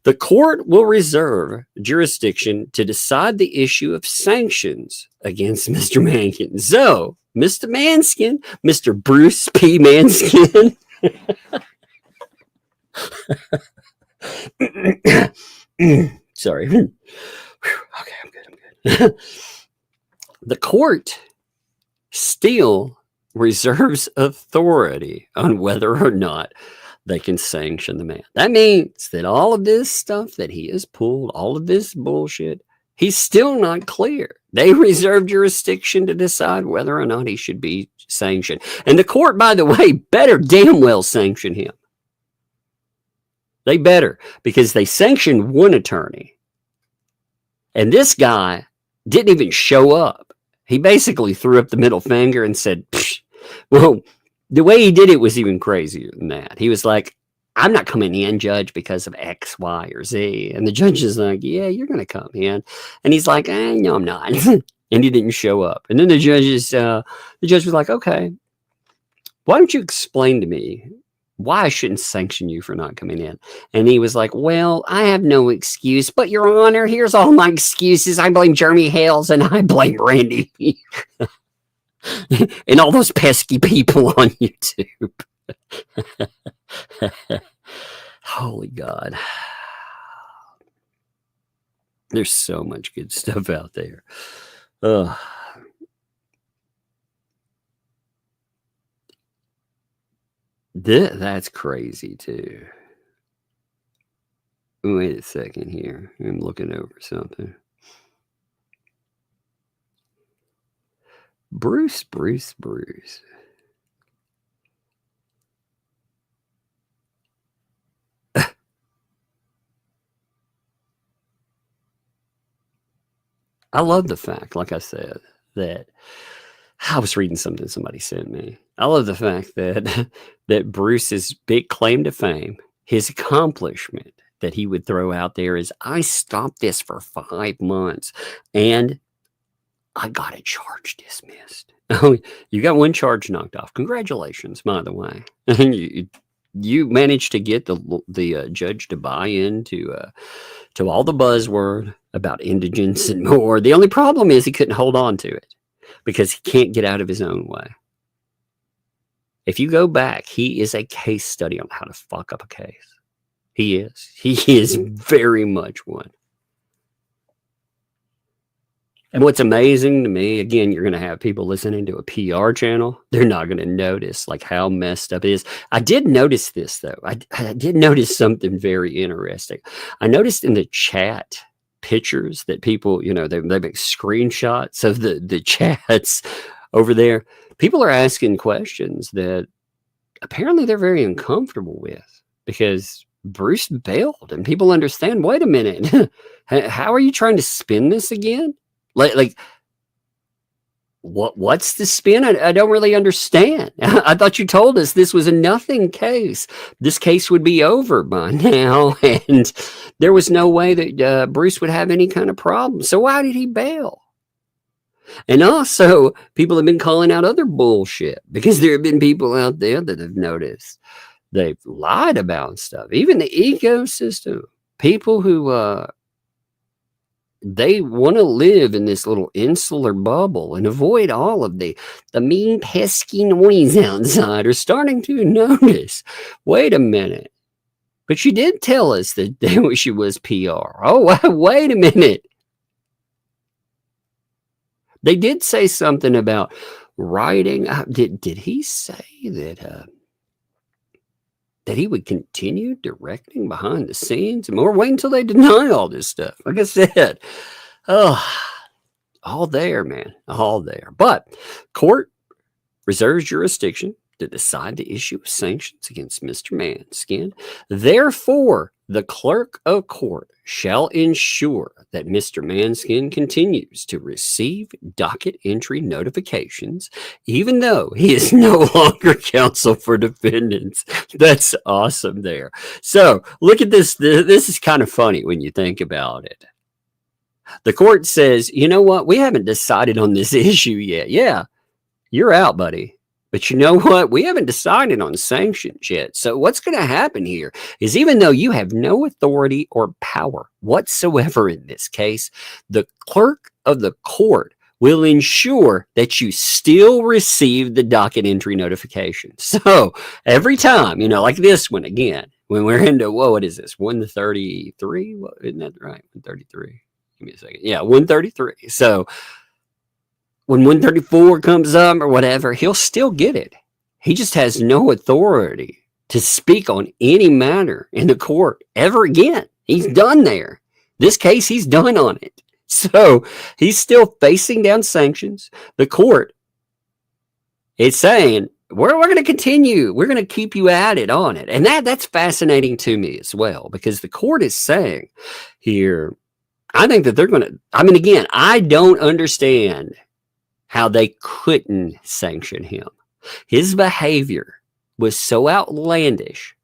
The court will reserve jurisdiction to decide the issue of sanctions against Mr. Manskin. So, Mr. Manskin, Mr. Bruce P. Manskin. Sorry. Okay, I'm good. The court still reserves authority on whether or not they can sanction the man. That means that all of this stuff that he has pulled, all of this bullshit, he's still not clear. They reserve jurisdiction to decide whether or not he should be sanctioned. And the court, by the way, better damn well sanction him. They better, because they sanctioned one attorney. And this guy didn't even show up. He basically threw up the middle finger and said, psh. Well, the way he did it was even crazier than that. He was like, I'm not coming in, judge, because of X, Y, or Z. And the judge is like, yeah, you're going to come in. And he's like, no, I'm not. And he didn't show up. And then the judge was like, okay, why don't you explain to me why I shouldn't sanction you for not coming in? And he was like, well, I have no excuse, but Your Honor, here's all my excuses. I blame Jeremy Hales and I blame Randy and all those pesky people on YouTube. Holy God. There's so much good stuff out there. That's crazy too. Wait a second here. I'm looking over something. Bruce. I love the fact, like I said, that I was reading something somebody sent me. I love the fact that that Bruce's big claim to fame, his accomplishment that he would throw out there is, I stopped this for 5 months and I got a charge dismissed. Oh, you got one charge knocked off. Congratulations, by the way. you managed to get the judge to buy into to all the buzzword about indigence and more. The only problem is he couldn't hold on to it because he can't get out of his own way. If you go back, he is a case study on how to fuck up a case. He is. He is very much one. And what's amazing to me, again, you're going to have people listening to a PR channel. They're not going to notice like how messed up it is. I did notice this, though. I did notice something very interesting. I noticed in the chat pictures that people, you know, they make screenshots of the chats over there. People are asking questions that apparently they're very uncomfortable with because Bruce bailed and people understand, wait a minute, how are you trying to spin this again? Like what's the spin? I don't really understand. I thought you told us this was a nothing case. This case would be over by now, and there was no way that Bruce would have any kind of problem. So why did he bail? And also, people have been calling out other bullshit because there have been people out there that have noticed they've lied about stuff. Even the ecosystem, people who they want to live in this little insular bubble and avoid all of the mean, pesky noise outside are starting to notice, wait a minute, but she did tell us that she was PR. Oh, wait a minute. They did say something about writing. Did he say that that he would continue directing behind the scenes? And we're waiting until they deny all this stuff. Like I said, all there, man, all there. But court reserves jurisdiction to decide to issue sanctions against Mr. Manskin. Therefore, the clerk of court shall ensure that Mr. Manskin continues to receive docket entry notifications, even though he is no longer counsel for defendants. That's awesome there. So look at this. This is kind of funny when you think about it. The court says, you know what? We haven't decided on this issue yet. Yeah, you're out, buddy. But you know what? We haven't decided on sanctions yet. So what's going to happen here is, even though you have no authority or power whatsoever in this case, the clerk of the court will ensure that you still receive the docket entry notification. So every time, you know, like this one again, when we're into, whoa, what is this? 133? What, isn't that right? 133. Give me a second. Yeah, 133. So when 134 comes up or whatever, he'll still get it. He just has no authority to speak on any matter in the court ever again. He's done there. This case, he's done on it. So he's still facing down sanctions. The court is saying, we're going to continue. We're going to keep you at it on it. And that's fascinating to me as well, because the court is saying here, I think that they're going to, I mean, again, I don't understand how they couldn't sanction him. His behavior was so outlandish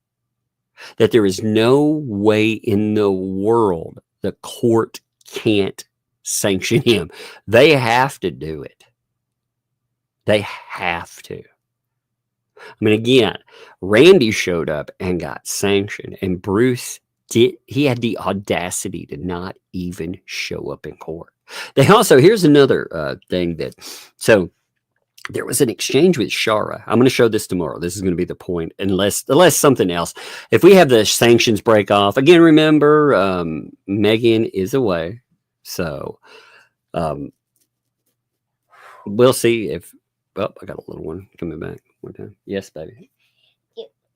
that there is no way in the world the court can't sanction him. They have to do it. They have to. I mean, again, Randy showed up and got sanctioned, and Bruce he had the audacity to not even show up in court. They also, here's another thing that, so there was an exchange with Shara. I'm going to show this tomorrow. This is going to be the point, unless something else. If we have the sanctions break off, again, remember, Megan is away. So we'll see if, well, I got a little one coming back one time. Yes, baby.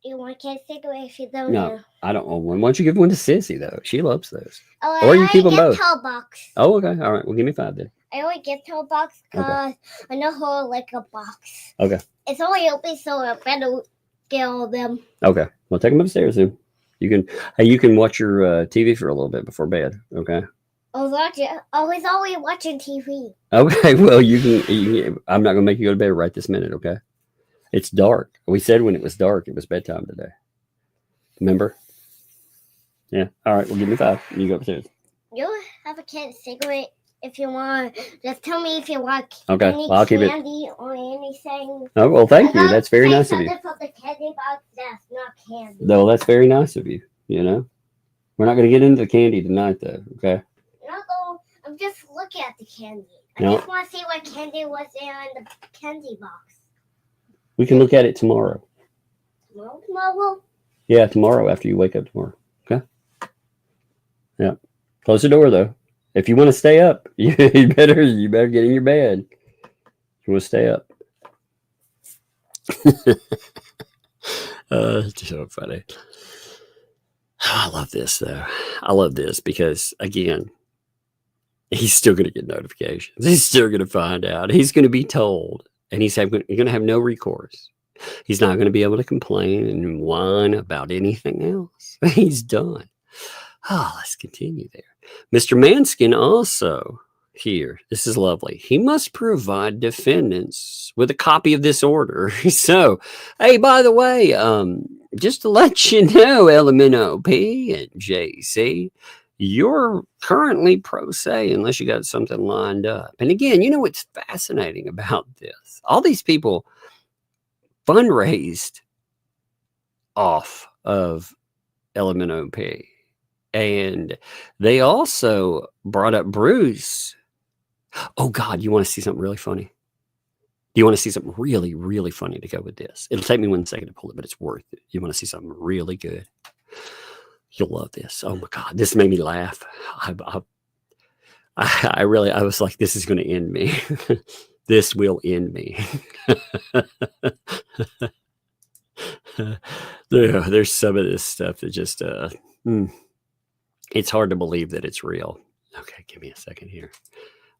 You want a cigarette if you don't
No,
know?
I don't want one. Why don't you give one to Sissy, though? She loves those.
Oh,
Or you keep them both.
Box.
Oh, okay. All right. Well, give me 5 then.
I only get to a box because I know how like a box.
Okay.
It's only open, so I better get all of them.
Okay. Well, take them upstairs then. You can watch your TV for a little bit before bed. Okay.
Always watching TV.
Okay, well, you can. I'm not going to make you go to bed right this minute, okay? It's dark. We said when it was dark, it was bedtime today. Remember? Yeah. All right, well, give me 5. You go upstairs.
You have a cigarette if you want. Just tell me if you want
Okay,
any
well, I'll keep it.
candy or anything.
Oh, well, thank you. That's very nice of you.
From the candy box that's not candy.
No, that's very nice of you, you know? We're not going to get into the candy tonight, though, okay?
I'm just looking at the candy. I
No.
just want to see what candy was in the candy box.
We can look at it tomorrow.
Tomorrow?
Yeah, tomorrow after you wake up tomorrow, okay? Yeah. Close the door, though. If you want to stay up, you better get in your bed. You want to stay up. It's so funny. I love this, though. I love this because, again, he's still going to get notifications. He's still going to find out. He's going to be told, and he's going to have no recourse. He's not going to be able to complain and whine about anything else. He's done. Oh, let's continue there. Mr. Manskin also here. This is lovely. He must provide defendants with a copy of this order. So, hey, by the way, just to let you know, LMNOP and JC, you're currently pro se unless you got something lined up. And again, you know what's fascinating about this? All these people fundraised off of LMNOP. And they also brought up Bruce. Oh, God, you want to see something really funny? Do you want to see something really, really funny to go with this? It'll take me 1 second to pull it, but it's worth it. You want to see something really good? You'll love this. Oh, my God. This made me laugh. I was like, this is going to end me. This will end me. There's some of this stuff that just... It's hard to believe that it's real. Okay, give me a second here.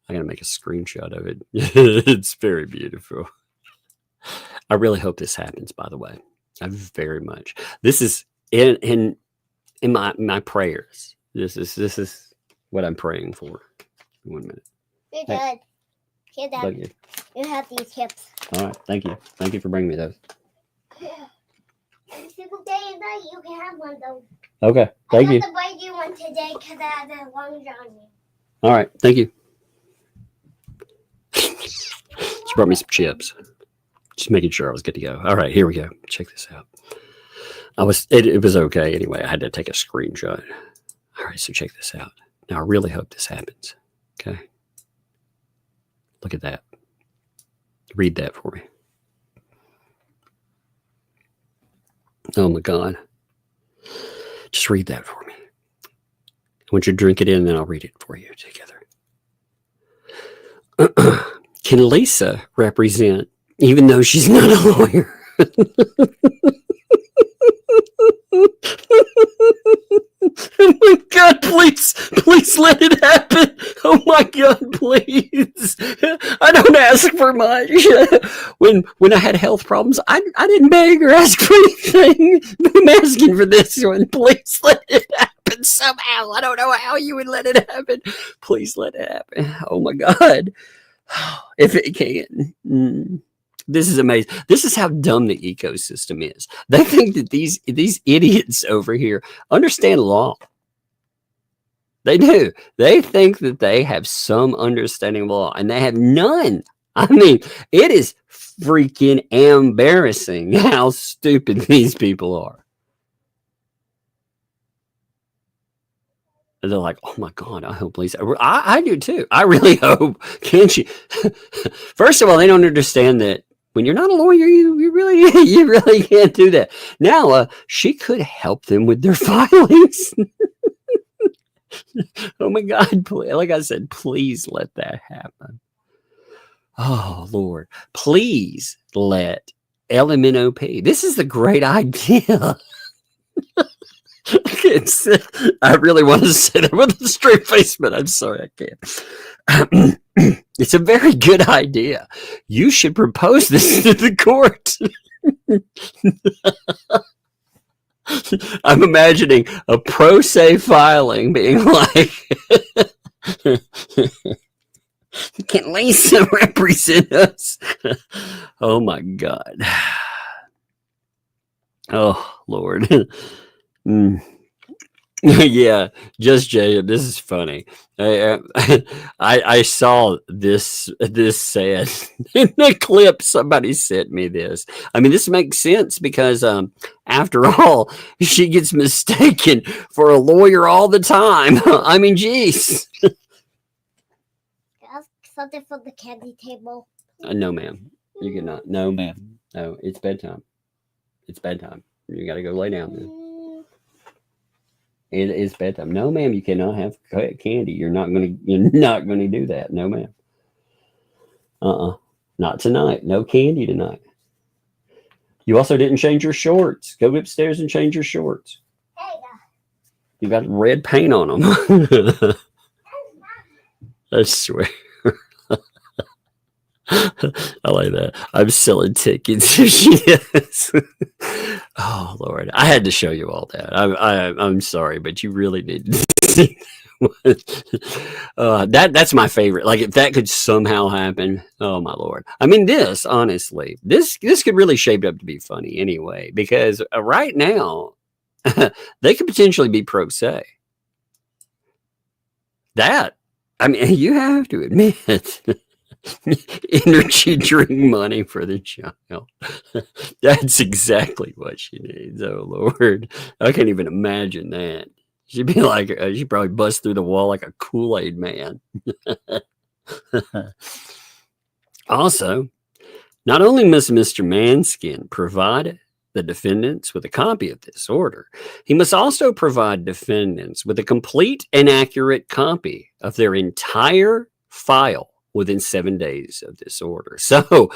I gotta make a screenshot of it. It's very beautiful. I really hope this happens, by the way. I very much. This is in my prayers. This is what I'm praying for. 1 minute.
You're good. Here, Dad. You have these tips.
All right, thank you. Thank you for bringing me those.
Every single day and night, you can have one, though.
Okay, thank you.
I have to buy you one today because I have a long journey.
All right, thank you. She brought me some chips. Just making sure I was good to go. All right, here we go. Check this out. It was okay anyway. I had to take a screenshot. All right, so check this out. Now, I really hope this happens. Okay. Look at that. Read that for me. Oh, my God. Just read that for me. I want you to drink it in, and then I'll read it for you together. Can Lisa represent, even though she's not a lawyer? Oh, my God, please let it happen. Oh, my God, please. I don't ask for much. When I had health problems, I didn't beg or ask for anything. I'm asking for this one. Please let it happen somehow. I don't know how you would let it happen. Please let it happen. Oh, my God. If it can. This is amazing. This is how dumb the ecosystem is. They think that these idiots over here understand law. They do. They think that they have some understanding of law, and they have none. I mean, it is freaking embarrassing how stupid these people are. And they're like, oh my God, I hope Lisa. I do too. I really hope. Can't you? First of all, they don't understand that when you're not a lawyer, you really can't do that. Now, she could help them with their filings. Oh my God! Like I said, please let that happen. Oh Lord, please let LMNOP. This is the great idea. I really want to say that with a straight face, but I'm sorry, I can't. It's a very good idea. You should propose this to the court. I'm imagining a pro se filing being like, Can Lisa represent us? Oh my God. Oh Lord. Mm. Yeah, just Jacob. This is funny. I saw this said in the clip. Somebody sent me this. I mean, this makes sense because after all, she gets mistaken for a lawyer all the time. I mean, geez.
Ask something from the candy table.
No, ma'am. You cannot. No, ma'am. No, it's bedtime. It's bedtime. You got to go lay down then. It is bedtime. No, ma'am, you cannot have candy. You're not gonna do that. No, ma'am. Not tonight. No candy tonight. You also didn't change your shorts. Go upstairs and change your shorts. You got red paint on them. I swear. I like that. I'm selling tickets if she is. Oh Lord, I had to show you all that. I'm sorry, but you really need to see that's my favorite. Like if that could somehow happen, oh my Lord. I mean, this honestly, this could really shape up to be funny anyway, because right now they could potentially be pro se. That, I mean, you have to admit. Energy drink money for the child. That's exactly what she needs. Oh Lord, I can't even imagine that. She'd be like, she'd probably bust through the wall like a Kool-Aid man. Also, not only must Mr. Manskin provide the defendants with a copy of this order, he must also provide defendants with a complete and accurate copy of their entire file within 7 days of this order. So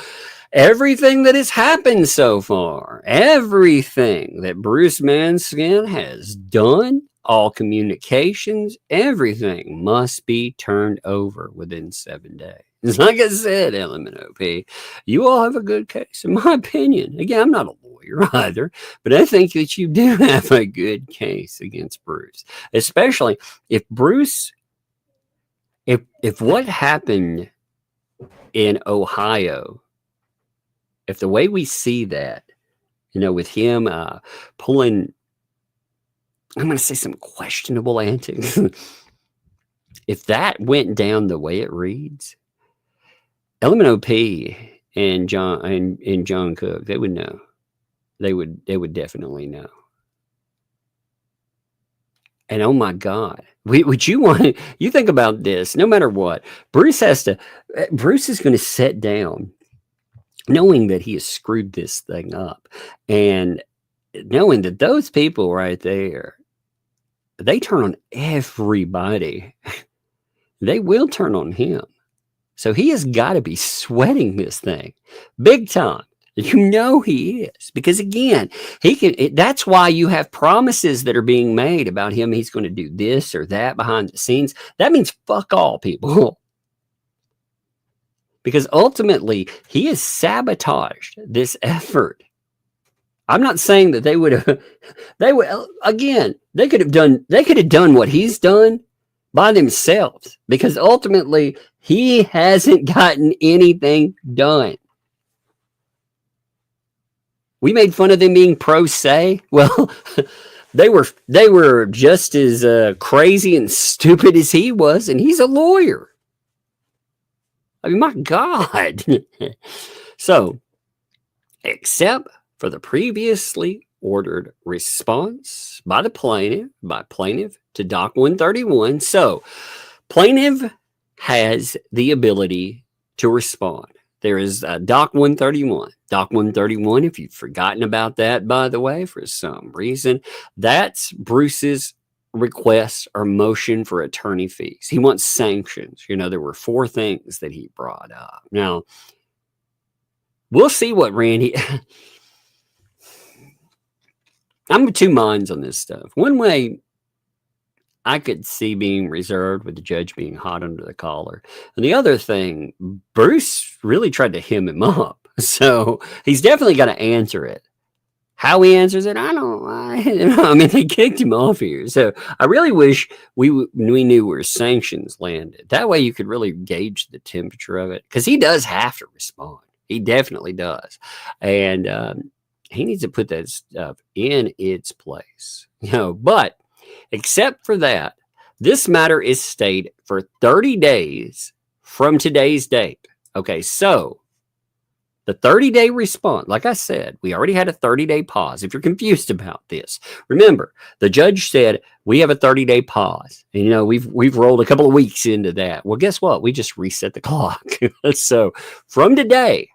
everything that has happened so far, everything that Bruce Manskin has done, all communications, everything must be turned over within 7 days. Like I said, LMNOP, you all have a good case, in my opinion. Again, I'm not a lawyer either, but I think that you do have a good case against Bruce, especially if Bruce... If what happened in Ohio, if the way we see that, with him pulling, I'm going to say some questionable antics, if that went down the way it reads, LMNOP and John Cook, they would know. They would definitely know. And oh my God, would you want you think about this, no matter what, Bruce is going to sit down knowing that he has screwed this thing up and knowing that those people right there, they turn on everybody. They will turn on him. So he has got to be sweating this thing big time. He is, because again, that's why you have promises that are being made about him. He's going to do this or that behind the scenes. That means fuck all, people. Because ultimately he has sabotaged this effort. I'm not saying that they could have done what he's done by themselves, because ultimately he hasn't gotten anything done. We made fun of them being pro se. Well, they were just as crazy and stupid as he was, and he's a lawyer. I mean, my God. So, except for the previously ordered response by plaintiff to Doc 131. So, plaintiff has the ability to respond. There is Doc 131. Doc 131, if you've forgotten about that, by the way, for some reason, that's Bruce's request or motion for attorney fees. He wants sanctions. There were 4 things that he brought up. Now, we'll see what Randy... I'm of two minds on this stuff. One way, I could see being reserved with the judge being hot under the collar. And the other thing, Bruce really tried to hem him up. So he's definitely got to answer it. How he answers it, I don't. I mean, they kicked him off here, so I really wish we knew where Sanctions landed. That way, you could really gauge the temperature of it, because he does have to respond. He definitely does, and he needs to put that stuff in its place. But except for that, this matter is stayed for 30 days from today's date. Okay, so the 30-day response, like I said, we already had a 30-day pause. If you're confused about this, remember, the judge said we have a 30-day pause. And, we've rolled a couple of weeks into that. Well, guess what? We just reset the clock. So from today,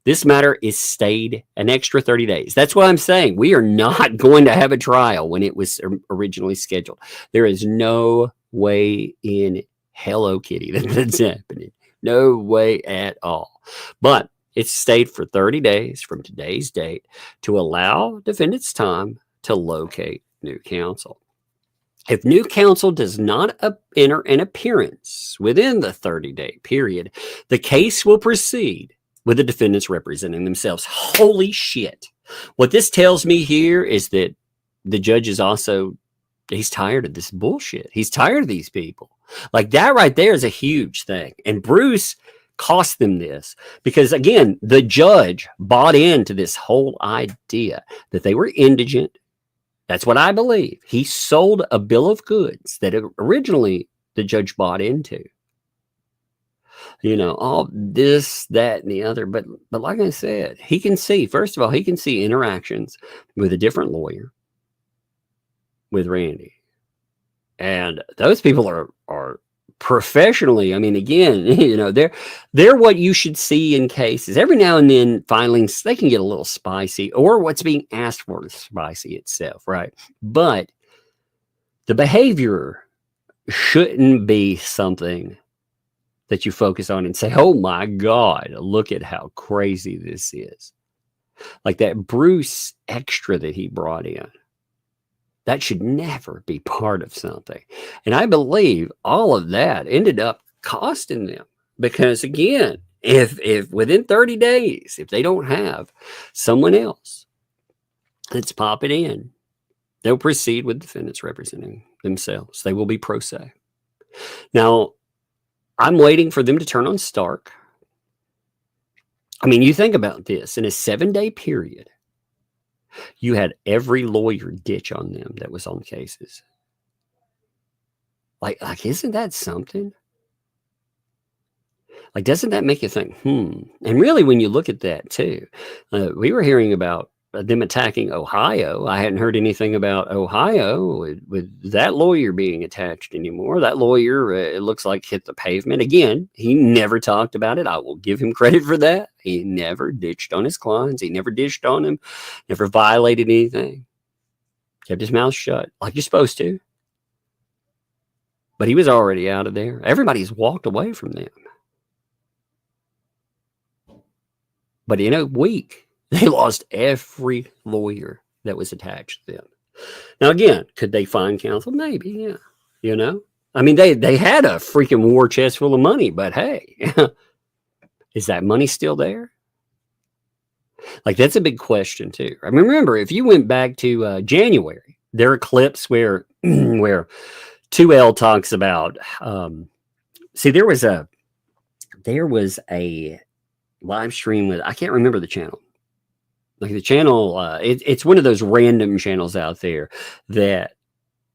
this matter is stayed an extra 30 days. That's what I'm saying. We are not going to have a trial when it was originally scheduled. There is no way in Hello Kitty that's happening. No way at all. But it's stayed for 30 days from today's date to allow defendants time to locate new counsel. If new counsel does not enter an appearance within the 30-day period, the case will proceed with the defendants representing themselves. Holy shit. What this tells me here is that the judge is also, he's tired of this bullshit. He's tired of these people. Like, that right there is a huge thing. And Bruce cost them this because, again, the judge bought into this whole idea that they were indigent. That's what I believe. He sold a bill of goods that originally the judge bought into. All this, that, and the other. But like I said, he can see, first of all, he can see interactions with a different lawyer, with Randy. And those people are professionally, I mean, again, they're what you should see in cases. Every now and then, filings, they can get a little spicy, or what's being asked for is spicy itself, right? But the behavior shouldn't be something that you focus on and say, oh my God, look at how crazy this is. Like that Bruce extra that he brought in. That should never be part of something. And I believe all of that ended up costing them. Because again, if within 30 days, if they don't have someone else that's popping in, they'll proceed with defendants representing themselves. They will be pro se. Now, I'm waiting for them to turn on Stark. I mean, you think about this. In a 7-day period, you had every lawyer ditch on them that was on cases. Like, isn't that something? Like, doesn't that make you think, And really, when you look at that, too, we were hearing about them attacking Ohio. I hadn't heard anything about Ohio with that lawyer being attached anymore. That lawyer, it looks like, hit the pavement. Again, he never talked about it. I will give him credit for that. He never ditched on his clients. He never ditched on him, never violated anything. Kept his mouth shut like you're supposed to. But he was already out of there. Everybody's walked away from them. But in a week, they lost every lawyer that was attached to them. Now, again, could they find counsel? Maybe, yeah. I mean, they had a freaking war chest full of money, but hey, is that money still there? Like, that's a big question, too. I mean, remember, if you went back to January, there are clips where 2L talks about, there was a live stream with, I can't remember the channel. Like the channel, it's one of those random channels out there that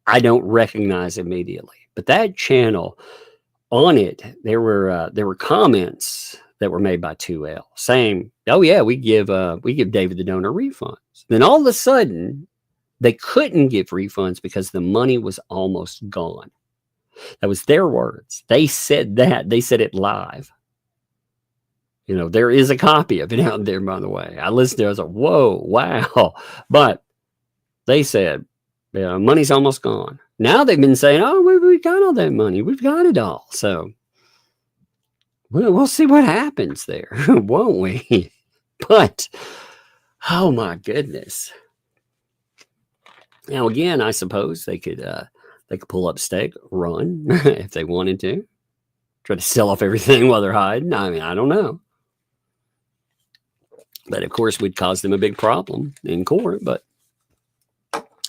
I don't recognize immediately. But that channel, on it, there were comments that were made by 2L saying, "Oh yeah, we give David the donor refunds." Then all of a sudden, they couldn't give refunds because the money was almost gone. That was their words. They said that. They said it live. There is a copy of it out there, by the way. I listened to it. I was like, whoa, wow. But they said, money's almost gone. Now they've been saying, oh, we got all that money. We've got it all. So we'll see what happens there, won't we? But, oh my goodness. Now, again, I suppose they could pull up stake, run if they wanted to. Try to sell off everything while they're hiding. I mean, I don't know. But of course, would cause them a big problem in court. But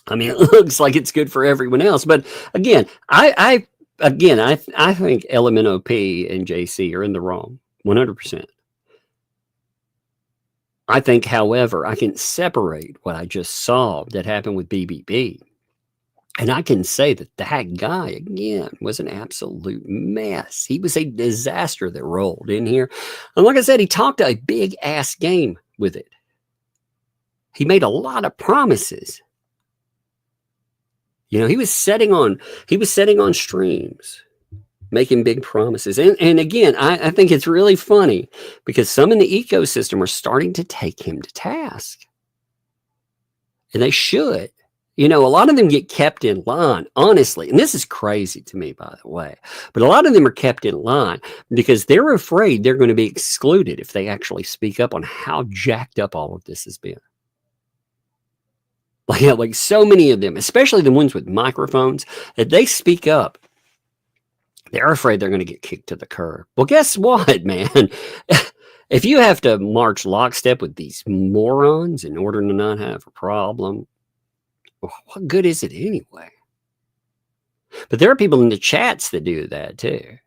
I mean, it looks like it's good for everyone else. But again, I think LMNOP and JC are in the wrong, 100%. I think, however, I can separate what I just saw that happened with BBB. And I can say that that guy, again, was an absolute mess. He was a disaster that rolled in here. And like I said, he talked a big ass game with it. He made a lot of promises. You know, he was setting on streams, making big promises. And again, I think it's really funny because some in the ecosystem are starting to take him to task. And they should. You know, a lot of them get kept in line, honestly. And this is crazy to me, by the way. But a lot of them are kept in line because they're afraid they're going to be excluded if they actually speak up on how jacked up all of this has been. Like so many of them, especially the ones with microphones, that they speak up, they're afraid they're going to get kicked to the curb. Well, guess what, man? If you have to march lockstep with these morons in order to not have a problem, what good is it anyway? But there are people in the chats that do that too.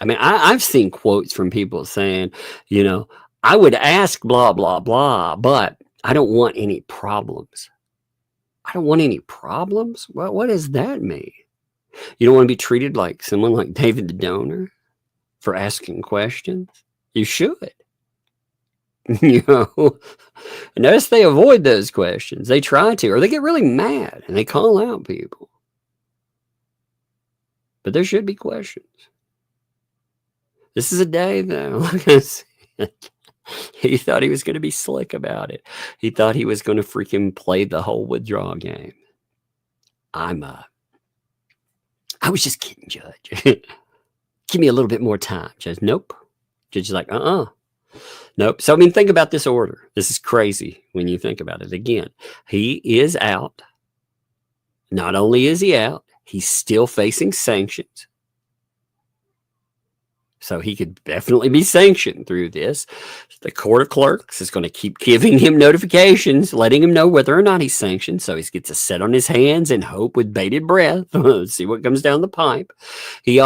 I mean, I've seen quotes from people saying, you know, I would ask blah, blah, blah, but I don't want any problems. I don't want any problems? Well, what does that mean? You don't want to be treated like someone like David the Donor for asking questions? You should. You know, notice they avoid those questions. They try to, or they get really mad and they call out people. But there should be questions. This is a day, though, like I said, he thought he was going to be slick about it. He thought he was going to freaking play the whole withdraw game. I was just kidding, Judge. Give me a little bit more time. Judge, nope. Judge is like, nope. So, I mean, think about this order. This is crazy when you think about it. Again, he is out. Not only is he out, he's still facing sanctions. So he could definitely be sanctioned through this. The Court of Clerks is going to keep giving him notifications, letting him know whether or not he's sanctioned. So he gets to sit on his hands and hope with bated breath, see what comes down the pipe. He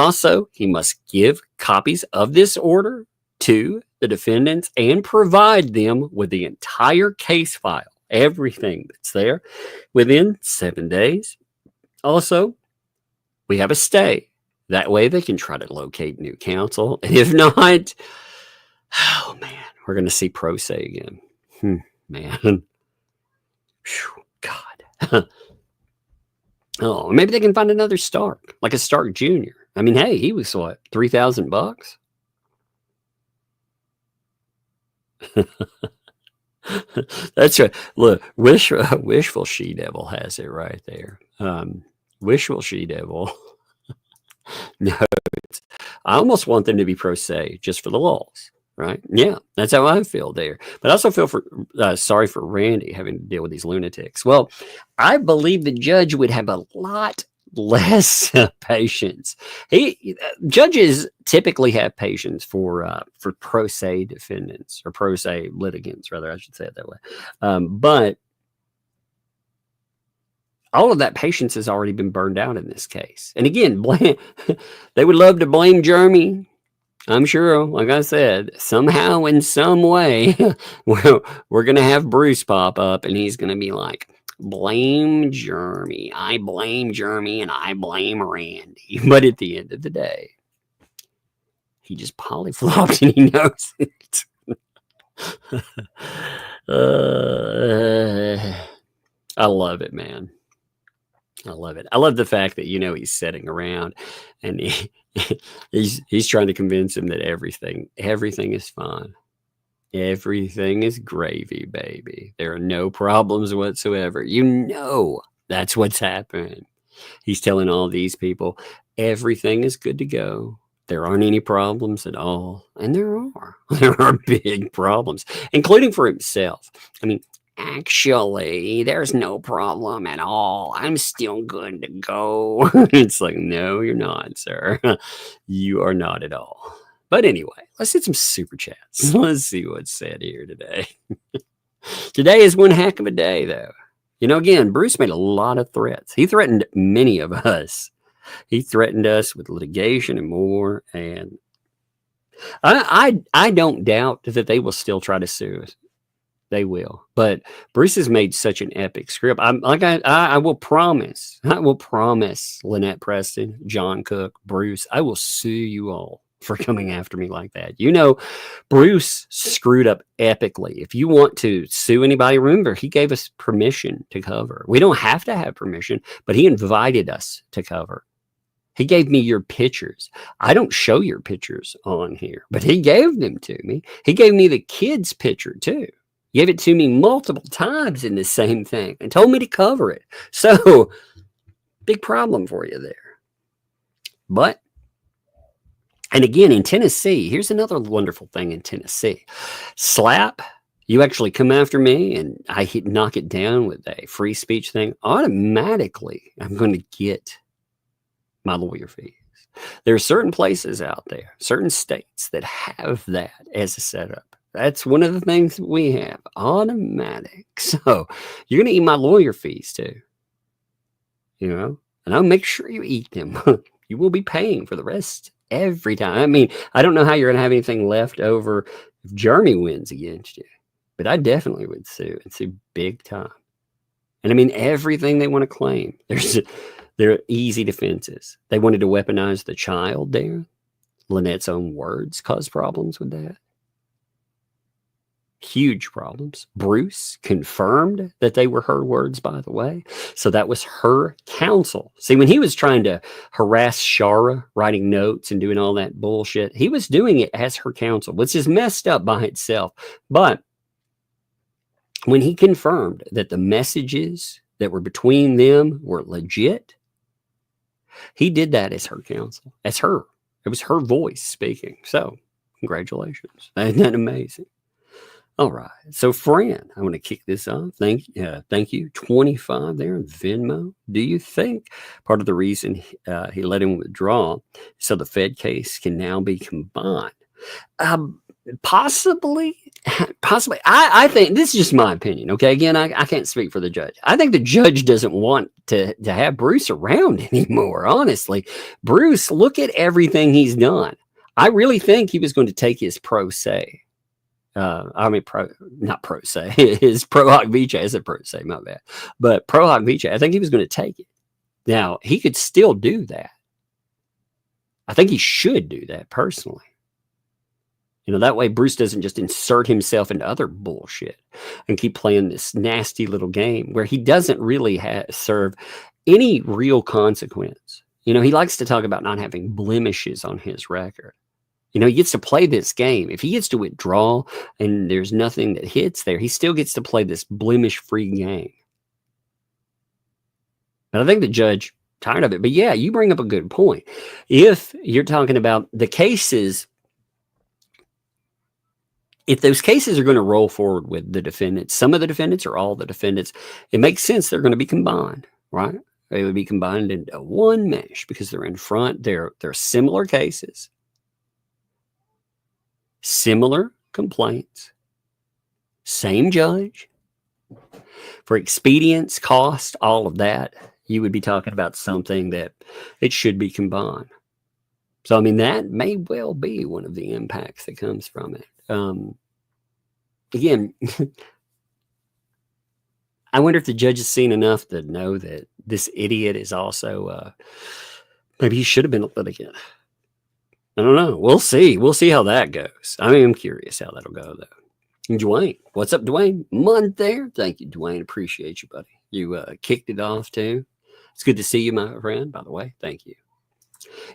must give copies of this order to the defendants and provide them with the entire case file, everything that's there, within 7 days. Also, we have a stay. That way they can try to locate new counsel. And if not, oh man, we're going to see pro se again. Man. Whew, God. Oh, maybe they can find another Stark, like a Stark Jr. I mean, hey, he was what, $3,000? That's right. Look, wishful she-devil has it right there. Wishful she-devil. No, I almost want them to be pro se just for the lulls, right? Yeah, that's how I feel there. But I also feel sorry for Randy having to deal with these lunatics. Well, I believe the judge would have a lot less patience. Judges typically have patience for pro se defendants, or pro se litigants, rather, I should say it that way. But all of that patience has already been burned out in this case. And again, they would love to blame Jeremy. I'm sure, like I said, somehow in some way, we're going to have Bruce pop up and he's going to be like, blame Jeremy. I blame Jeremy and I blame Randy. But at the end of the day, he just polyflopped and he knows it. I love it, man. I love it. I love the fact that, he's sitting around and he's trying to convince him that everything is fine. Everything is gravy, baby. There are no problems whatsoever. That's what's happening. He's telling all these people everything is good to go. There aren't any problems at all. And there are big problems, including for himself. I mean, actually, there's no problem at all. I'm still good to go. It's like, no, you're not, sir. You are not at all. But anyway, let's hit some super chats. Let's see what's said here today. Today is one heck of a day, though. You know, again, Bruce made a lot of threats. He threatened many of us. He threatened us with litigation and more. And I don't doubt that they will still try to sue us. They will. But Bruce has made such an epic script. I will promise. I will promise Lynette Preston, John Cook, Bruce. I will sue you all for coming after me like that. You know, Bruce screwed up epically. If you want to sue anybody, remember, he gave us permission to cover. We don't have to have permission, but he invited us to cover. He gave me your pictures. I don't show your pictures on here, but he gave them to me. He gave me the kid's picture too. He gave it to me multiple times in the same thing and told me to cover it. So, big problem for you there. But, and again, in Tennessee, here's another wonderful thing in Tennessee. Slap, you actually come after me and I knock it down with a free speech thing, automatically I'm going to get my lawyer fees. There are certain places out there, certain states that have that as a setup. That's one of the things that we have, automatic. So you're going to eat my lawyer fees too, you know, and I'll make sure you eat them. You will be paying for the rest every time. I mean, I don't know how you're going to have anything left over if Jeremy wins against you, but I definitely would sue and sue big time. And I mean, everything they want to claim, they're easy defenses. They wanted to weaponize the child there. Lynette's own words caused problems with that. Huge problems. Bruce confirmed that they were her words, by the way. So that was her counsel. See, when he was trying to harass Shara, writing notes and doing all that bullshit, he was doing it as her counsel, which is messed up by itself. But when he confirmed that the messages that were between them were legit, he did that as her counsel, as her. It was her voice speaking. So congratulations. Isn't that amazing? All right. So, Fran, I want to kick this off. Thank you. 25 there in Venmo. Do you think part of the reason he let him withdraw so the Fed case can now be combined? Possibly. I think this is just my opinion. Okay. Again, I can't speak for the judge. I think the judge doesn't want to have Bruce around anymore. Honestly, Bruce, look at everything he's done. I really think he was going to take his pro se. Not pro se, his pro hoc vice. I said pro se, my bad. But pro hoc vice, I think he was going to take it. Now, he could still do that. I think he should do that personally. You know, that way Bruce doesn't just insert himself into other bullshit and keep playing this nasty little game where he doesn't really serve any real consequence. You know, he likes to talk about not having blemishes on his record. You know, he gets to play this game. If he gets to withdraw and there's nothing that hits there, he still gets to play this blemish-free game. But I think the judge tired of it. But yeah, you bring up a good point. If you're talking about the cases, if those cases are going to roll forward with the defendants, some of the defendants or all the defendants, it makes sense they're going to be combined, right? They would be combined into one mesh because they're in front. They're similar cases. Similar complaints, same judge. For expedience, cost, all of that, you would be talking about something that it should be combined. So, I mean, that may well be one of the impacts that comes from it. Again, I wonder if the judge has seen enough to know that this idiot is also, maybe he should have been a litigant. I don't know. We'll see. We'll see how that goes. I mean, I'm curious how that'll go, though. Dwayne, what's up, Dwayne? Month there. Thank you, Dwayne. Appreciate you, buddy. You kicked it off, too. It's good to see you, my friend, by the way. Thank you.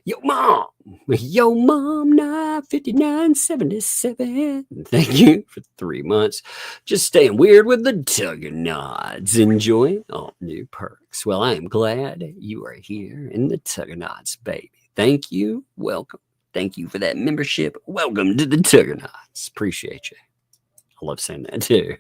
Yo, mom, 5977. Thank you for 3 months. Just staying weird with the Tugganods. Enjoying all new perks. Well, I am glad you are here in the Tugganods, baby. Thank you. Welcome. Thank you for that membership. Welcome to the Tugganods. Appreciate you. I love saying that too.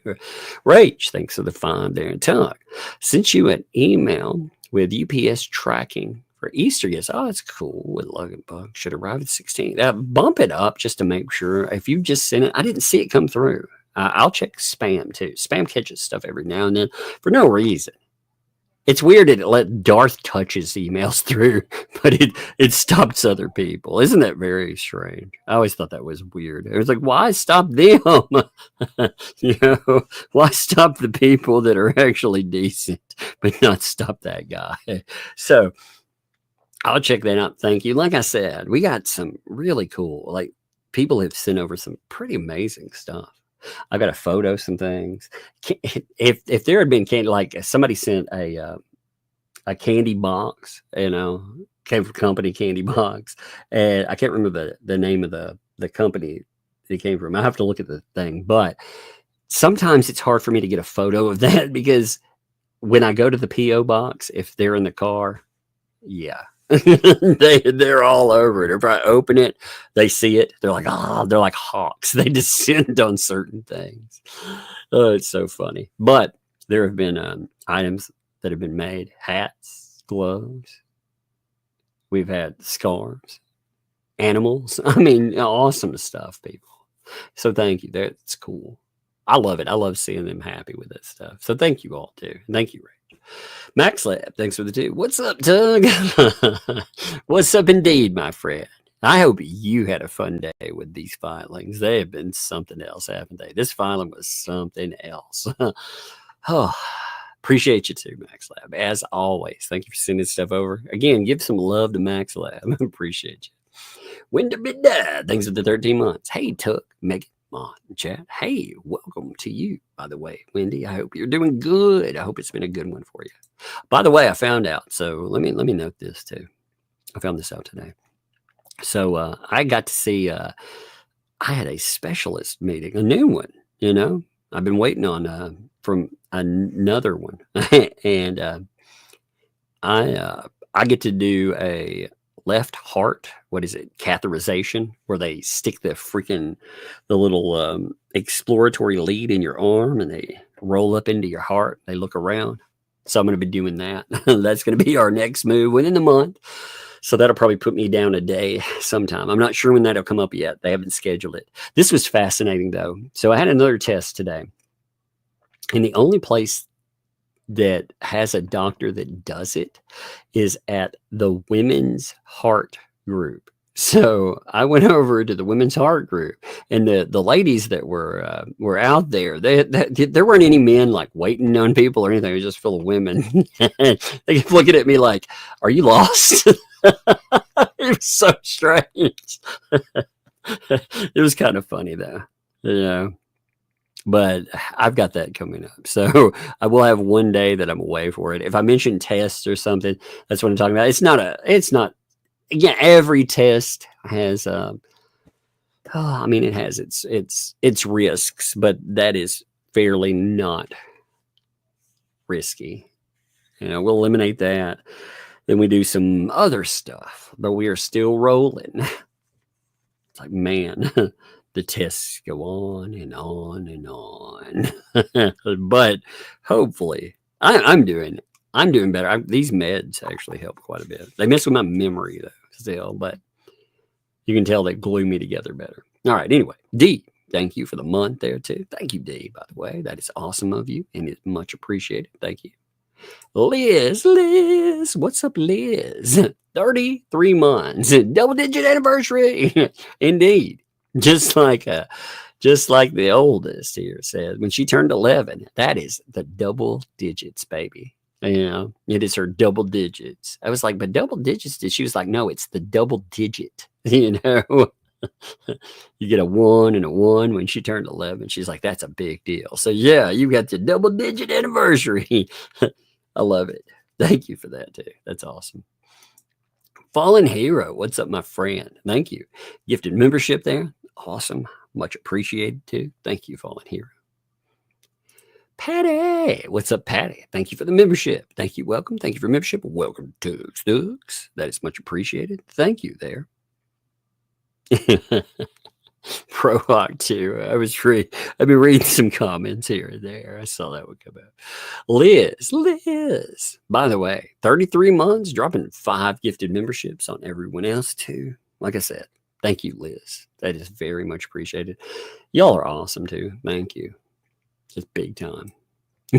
Rach, thanks for the 5 there. And Tug, sent you an email with UPS tracking for Easter. Yes. Oh, that's cool. With Logan Bug should arrive at 16. Bump it up just to make sure. If you just sent it, I didn't see it come through. I'll check spam too. Spam catches stuff every now and then for no reason. It's weird that it let Darth touch his emails through, but it stops other people. Isn't that very strange? I always thought that was weird. It was like, why stop them? Why stop the people that are actually decent, but not stop that guy? So I'll check that out. Thank you. Like I said, we got some really cool, like people have sent over some pretty amazing stuff. I got a photo, some things. If there had been candy, like somebody sent a candy box, came from company candy box, and I can't remember the name of the company it came from. I have to look at the thing, but sometimes it's hard for me to get a photo of that because when I go to the PO box, if they're in the car, yeah. they're all over it. If I open it, they see it. They're like, they're like hawks. They descend on certain things. Oh, it's so funny. But there have been items that have been made: hats, gloves. We've had scarves, animals. I mean, awesome stuff, people. So thank you. That's cool. I love it. I love seeing them happy with that stuff. So thank you all too. Thank you, Ray. Max Lab, thanks for the 2. What's up, Doug? What's up indeed, my friend? I hope you had a fun day with these filings. They have been something else, haven't they? This filing was something else. Oh, appreciate you too, Max Lab. As always, thank you for sending stuff over. Again, give some love to Max Lab. Appreciate you. When to be dad. Thanks for the 13 months. Hey, Tuck, Megan, Mon, chat. Hey, welcome to you, by the way, Wendy. I hope you're doing good. I hope it's been a good one for you. By the way, I found out. So let me note this too. I found this out today. So I got to see. I had a specialist meeting, a new one. I've been waiting on from another one, and I get to do a left heart, what is it, catheterization, where they stick the little exploratory lead in your arm and they roll up into your heart. They look around. So I'm going to be doing that. That's going to be our next move within the month. So that'll probably put me down a day sometime. I'm not sure when that'll come up yet. They haven't scheduled it. This was fascinating though. So I had another test today, and the only place that has a doctor that does it is at the Women's Heart group. So I went over to the Women's Heart group, and the ladies that were out there, there weren't any men like waiting on people or anything. It was just full of women. They kept looking at me like, "Are you lost?" It was so strange. It was kind of funny though, But I've got that coming up. So I will have one day that I'm away for it. If I mention tests or something, that's what I'm talking about. It's not, again, every test has, it has its risks, but that is fairly not risky. We'll eliminate that. Then we do some other stuff, but we are still rolling. It's like, man, the tests go on and on and on. But hopefully I'm doing better. These meds actually help quite a bit. They mess with my memory though still, but you can tell they glue me together better. All right. Anyway, D, thank you for the month there too. Thank you, D, by the way. That is awesome of you and it's much appreciated. Thank you. Liz, what's up, Liz? 33 months, double-digit anniversary. Indeed. Just like the oldest here said, when she turned 11, that is the double digits, baby. It is her double digits. I was like, but double digits? She was like, no, it's the double digit. You get a 1 and a 1 when she turned 11. She's like, that's a big deal. So yeah, you got the double digit anniversary. I love it. Thank you for that too. That's awesome. Fallen Hero, what's up, my friend? Thank you. Gifted membership there. Awesome. Much appreciated too. Thank you, Fallen Hero. Patty, what's up, Patty? Thank you for the membership. Thank you. Welcome. Thank you for membership. Welcome to Stooks. That is much appreciated. Thank you there. Prologue 2. I've been reading some comments here and there. I saw that one come out. Liz. By the way, 33 months, dropping 5 gifted memberships on everyone else too. Like I said, thank you, Liz. That is very much appreciated. Y'all are awesome too. Thank you. Just big time.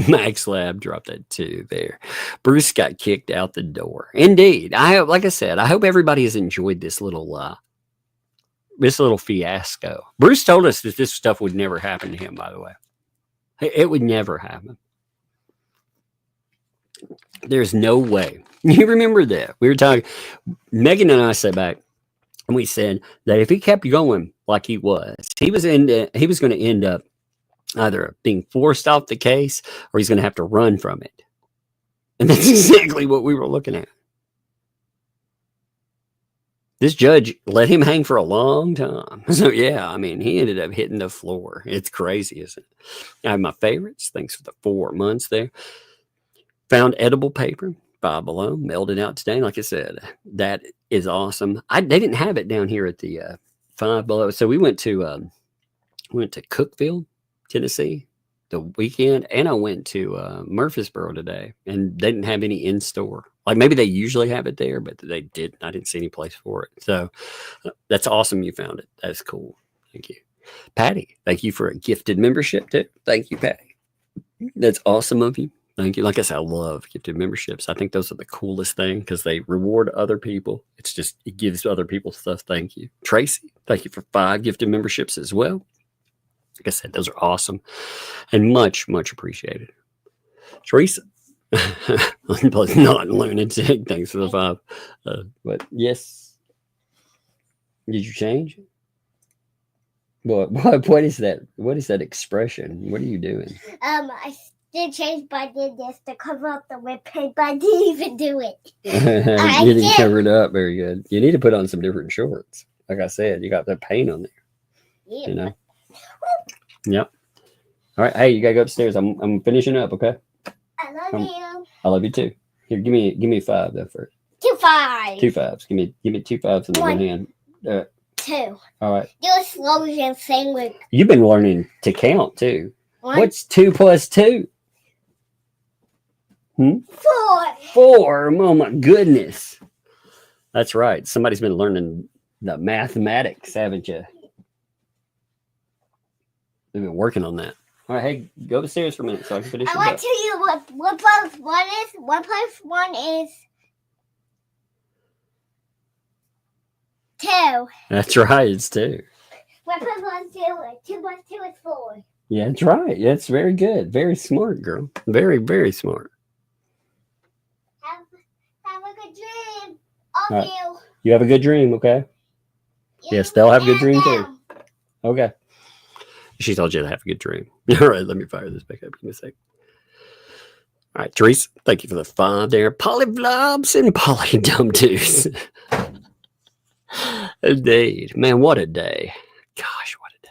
Max Lab dropped that too there. Bruce got kicked out the door. Indeed. Like I said, I hope everybody has enjoyed this little fiasco. Bruce told us that this stuff would never happen to him, by the way. It would never happen. There's no way. You remember that? We were talking, Megan and I sat back and we said that if he kept going like he was going to end up either being forced off the case or he's going to have to run from it. And that's exactly what we were looking at. This judge let him hang for a long time. So, yeah, I mean, he ended up hitting the floor. It's crazy, isn't it? I have my favorites. Thanks for the 4 months there. Found edible paper, Five Below, mailed it out today. Like I said, that is awesome. They didn't have it down here at the Five Below. So we went to Cookeville, Tennessee, the weekend, and I went to Murfreesboro today, and they didn't have any in store. Like maybe they usually have it there, but they didn't. I didn't see any place for it. So that's awesome. You found it. That's cool. Thank you, Patty. Thank you for a gifted membership too. Thank you, Patty. That's awesome of you. Thank you. Like I said, I love gifted memberships. I think those are the coolest thing because they reward other people. It gives other people stuff. Thank you, Tracy. Thank you for 5 gifted memberships as well. Like I said, those are awesome and much, much appreciated. Teresa, not lunatic. Thanks for the 5. But yes, did you change? What is that? What is that expression? What are you doing?
I did change, but I did this to cover up the web page, but I didn't even do it.
You didn't cover it up very good. You need to put on some different shorts. Like I said, you got that paint on there.
Yeah.
You know. Yep. All right. Hey, you gotta go upstairs. I'm finishing up. Okay.
I love you.
I love you too. Here, give me 5 though first.
2 5s.
2 5s. Give me 2 5s in the one hand.
2.
All right.
Do a slogan saying with.
You've been learning to count too.
1.
What's 2 plus 2?
4.
4. Oh my goodness. That's right. Somebody's been learning the mathematics, haven't you? They've been working on that. All right, hey, go upstairs for a minute so I can finish.
I want to tell you what 1 plus 1 is. 1 plus 1 is 2.
That's right, it's 2.
1 plus 1 is 2. 2 plus 2 is 4.
Yeah, that's right. That's very good. Very smart, girl. Very, very smart.
Have a good dream. All
Right.
you.
You have a good dream, okay? Yes, they'll have a good dream too.
Down.
Okay. She told you to have a good dream. All right, let me fire this back up. Give me a sec. All right, Teresa, thank you for the 5 there. Polyvlobs and polydumdus. Indeed. Man, what a day. Gosh, what a day.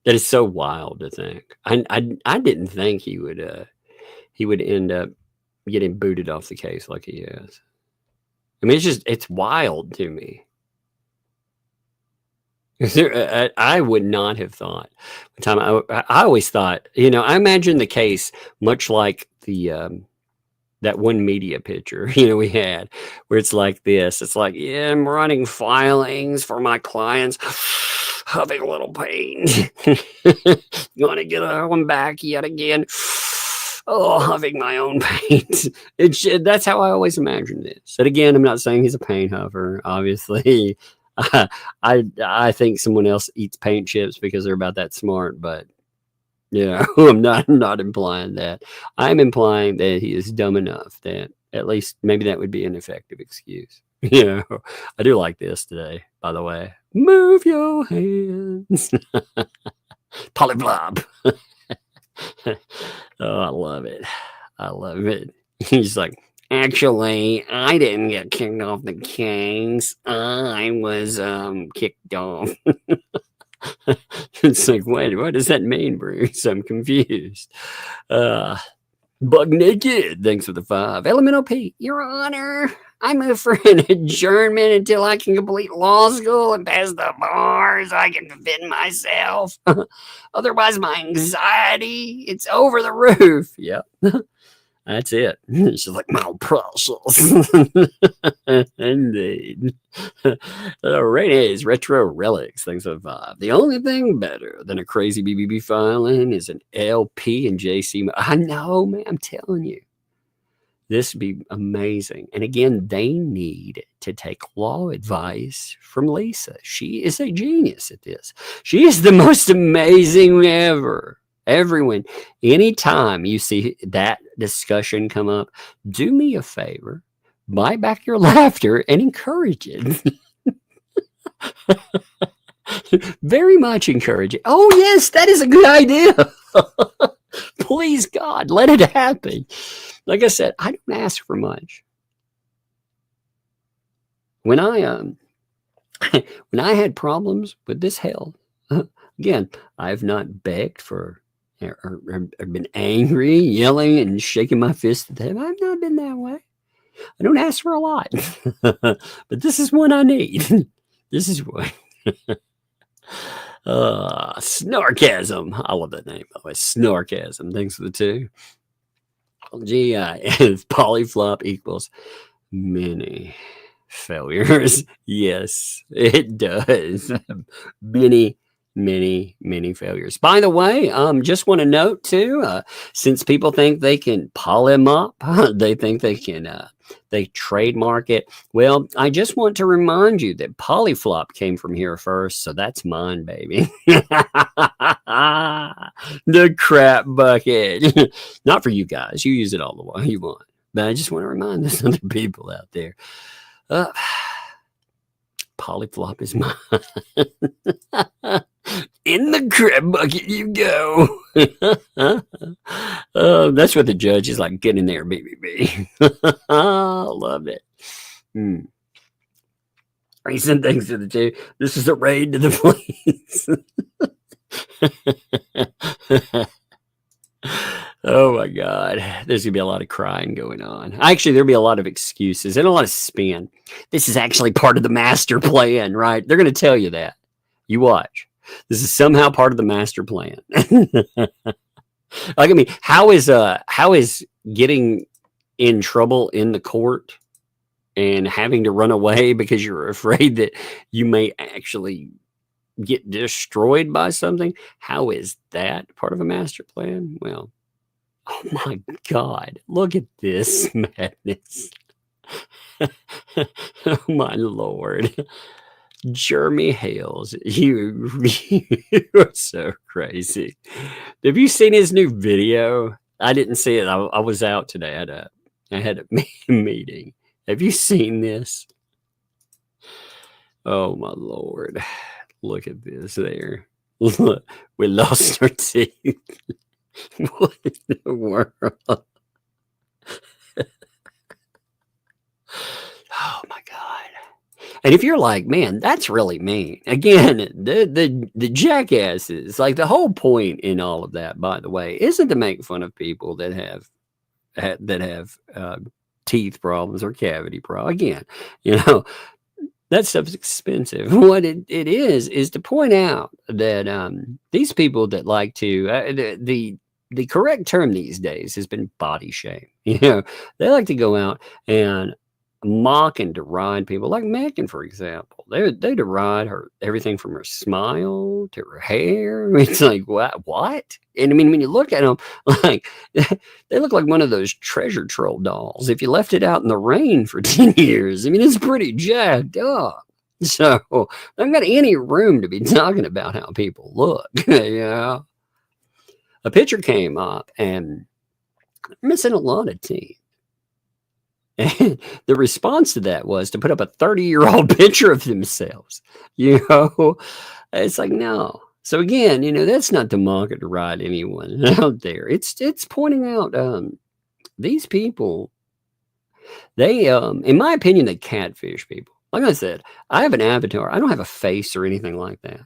That is so wild to think. I didn't think he would end up getting booted off the case like he is. I mean, it's wild to me. I would not have thought. I always thought, I imagine the case much like the that one media picture, we had where it's like this. It's like, yeah, I'm running filings for my clients, having a little pain. Going to get that one back yet again. Oh, having my own pain. That's how I always imagined this. And again, I'm not saying he's a pain hover, obviously. I think someone else eats paint chips because they're about that smart, but I'm not implying that. I'm implying that he is dumb enough that at least maybe that would be an effective excuse. I do like this today, by the way. Move your hands. Polyblob. Oh, I love it. I love it. He's like, actually, I didn't get kicked off the case. I was kicked off. It's like, wait, what does that mean, Bruce? I'm confused. Bug naked. Thanks for the 5. Elemental P. Your Honor, I move for an adjournment until I can complete law school and pass the bar so I can defend myself. Otherwise, my anxiety, it's over the roof. Yep. That's it. She's like, my precious. Indeed. Reyes Retro Relics. Thanks for 5. The only thing better than a crazy BBB filing is an LP and JC. I know, man. I'm telling you. This would be amazing. And again, they need to take law advice from Lisa. She is a genius at this. She is the most amazing ever. Everyone, anytime you see that discussion come up, do me a favor, buy back your laughter and encourage it. Very much encourage it. Oh, yes, that is a good idea. Please, God, let it happen. Like I said, I don't ask for much. When I had problems with this Hale, again, I've not begged for or been angry, yelling, and shaking my fist at them. I've not been that way. I don't ask for a lot, but this is one I need. This is one. Snarkasm. I love that name, by the way. Snarkasm. Thanks for the 2. If polyflop equals many failures. Yes, it does. Many failures. By the way, just want to note too, since people think they can polymop, they think they can they trademark it. Well, I just want to remind you that polyflop came from here first, so that's mine, baby. The crap bucket. Not for you guys. You use it all the way you want. But I just want to remind those other people out there. Polyflop is mine. In the crap bucket you go. That's what the judge is like. Get in there, baby. Love it. Recent things to the 2. This is a raid to the police. Oh my God. There's gonna be a lot of crying going on. Actually, there'll be a lot of excuses and a lot of spin. This is actually part of the master plan, right? They're gonna tell you that. You watch. This is somehow part of the master plan. Like, I mean, how is getting in trouble in the court and having to run away because you're afraid that you may actually get destroyed by something? How is that part of a master plan? Well, oh my God, look at this madness. Oh my Lord. Jeremy Hales, you are so crazy. Have you seen his new video? I didn't see it. I was out today. I had a meeting. Have you seen this? Oh my Lord. Look at this there. Look, we lost our teeth. What in the world? Oh my God. And if you're like, man, that's really mean. Again, the jackasses, like the whole point in all of that, by the way, isn't to make fun of people that have teeth problems or cavity problems. Again, that stuff's expensive. What it is to point out that these people that like to the correct term these days has been body shame. They like to go out and mock and deride people like Megan, for example. They deride her, everything from her smile to her hair. It's like, what? And I mean, when you look at them, like, they look like one of those treasure troll dolls. If you left it out in the rain for 10 years, I mean, it's pretty jacked up. So I haven't got any room to be talking about how people look. A picture came up and missing a lot of teeth. And the response to that was to put up a 30-year-old picture of themselves. It's like, no. So again, that's not to mock or deride anyone out there. It's pointing out these people, they, in my opinion, they catfish people. Like I said, I have an avatar. I don't have a face or anything like that.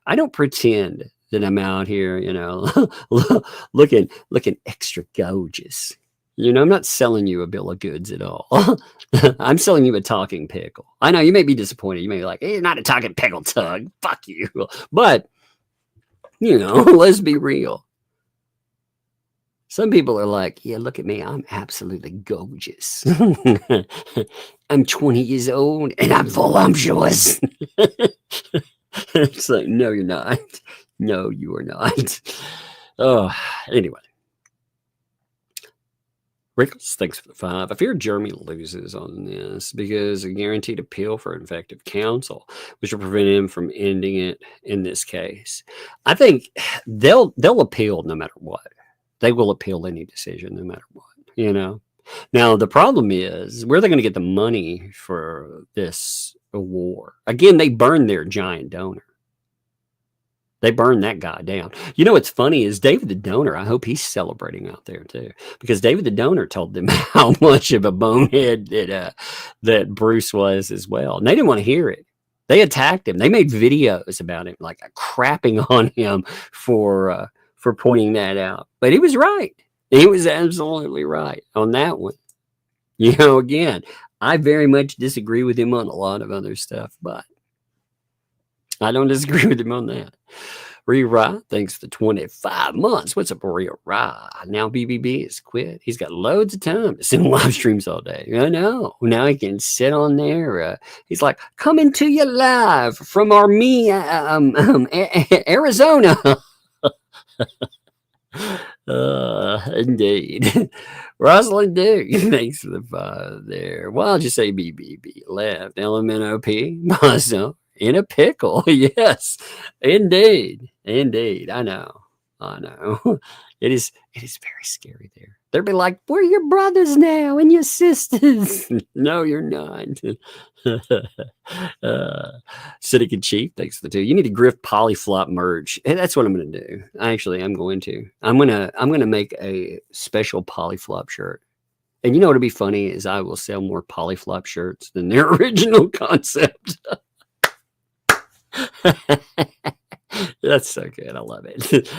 I don't pretend that I'm out here, looking extra gorgeous. I'm not selling you a bill of goods at all. I'm selling you a talking pickle. I know you may be disappointed. You may be like, hey, you're not a talking pickle, Tug. Fuck you. But, let's be real. Some people are like, yeah, look at me. I'm absolutely gorgeous. I'm 20 years old and I'm voluptuous. It's like, no, you're not. No, you are not. Oh, anyway. Rickles, thanks for the 5. I fear Jeremy loses on this because a guaranteed appeal for effective counsel, which will prevent him from ending it in this case. I think they'll appeal no matter what. They will appeal any decision no matter what, Now, the problem is, where are they going to get the money for this award? Again, they burned their giant donor. They burned that guy down. What's funny is David the donor, I hope he's celebrating out there too, because David the donor told them how much of a bonehead that Bruce was as well. And they didn't want to hear it. They attacked him. They made videos about him, like crapping on him for pointing that out. But he was right. He was absolutely right on that one. Again, I very much disagree with him on a lot of other stuff, but I don't disagree with him on that. Ree-Ra, thanks for 25 months. What's up, Ree-Ra? Now BBB has quit. He's got loads of time to send live streams all day. I know. Now he can sit on there. He's like, coming to you live from Arizona. Indeed. Rosalind Duke, thanks for the 5 there. Well, I'll just say BBB left. LMNOP, Mazo. In a pickle, yes, indeed. I know. It is very scary there. They'll be like, we're your brothers now and your sisters. No, you're not. Citic in Chief, thanks for the 2. You need to grift polyflop merge. Hey, that's what I'm going to do. Actually, I'm going to make a special polyflop shirt. And what'll be funny is I will sell more polyflop shirts than their original concept. That's so good. I love it.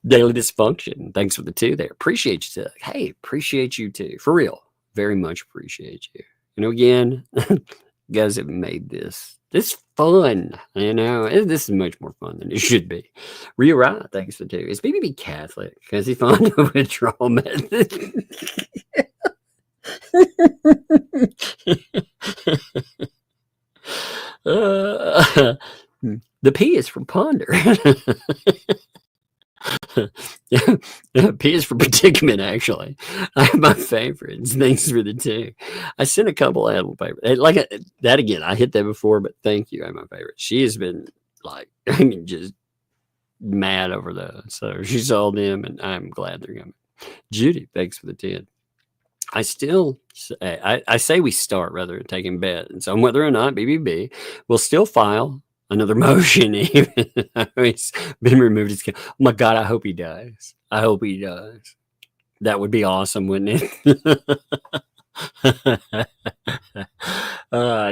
Daily Dysfunction. Thanks for the 2 there. Appreciate you, Tug. Hey, appreciate you too. For real. Very much appreciate you. Again, guys have made this fun. This is much more fun than it should be. Rewrite. Thanks for the 2. Is BBB Catholic? Has he found a withdrawal method? The P is for ponder. P is for predicament, actually. I have my favorites. Thanks for the 2. I sent a couple animal favorites. Like that again, I hit that before, but thank you. I have my favorite. She has been just mad over those. So she saw them, and I'm glad they're coming. Judy, thanks for the 10. I still say, I say we start rather than taking bets on whether or not BBB will still file another motion, even though he's been removed. Oh my God, I hope he does. I hope he does. That would be awesome, wouldn't it?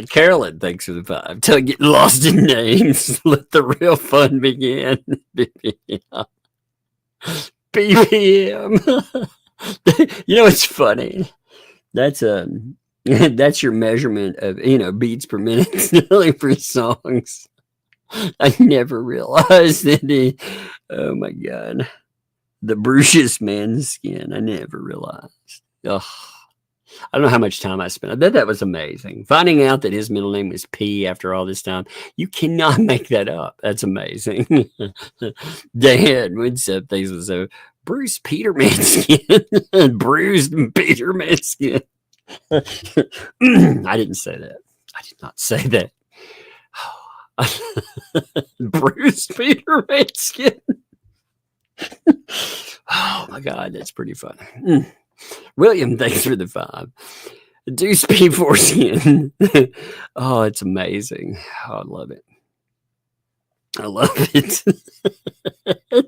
Carolyn, thanks for the 5. Till get lost in names. Let the real fun begin. BPM. It's funny. That's your measurement of beats per minute for songs. I never realized that oh my God, the Brucious man's skin. I never realized. Ugh. I don't know how much time I spent. I bet that was amazing. Finding out that his middle name was P after all this time. You cannot make that up. That's amazing. Dan, what's up? Things was so Bruce Peterman skin. Bruised Peterman skin. I didn't say that. I did not say that. Bruce Peterman skin. Oh my God, that's pretty funny. William, thanks for the 5. Deuce P foreskin. Oh, it's amazing. Oh, I love it. I love it.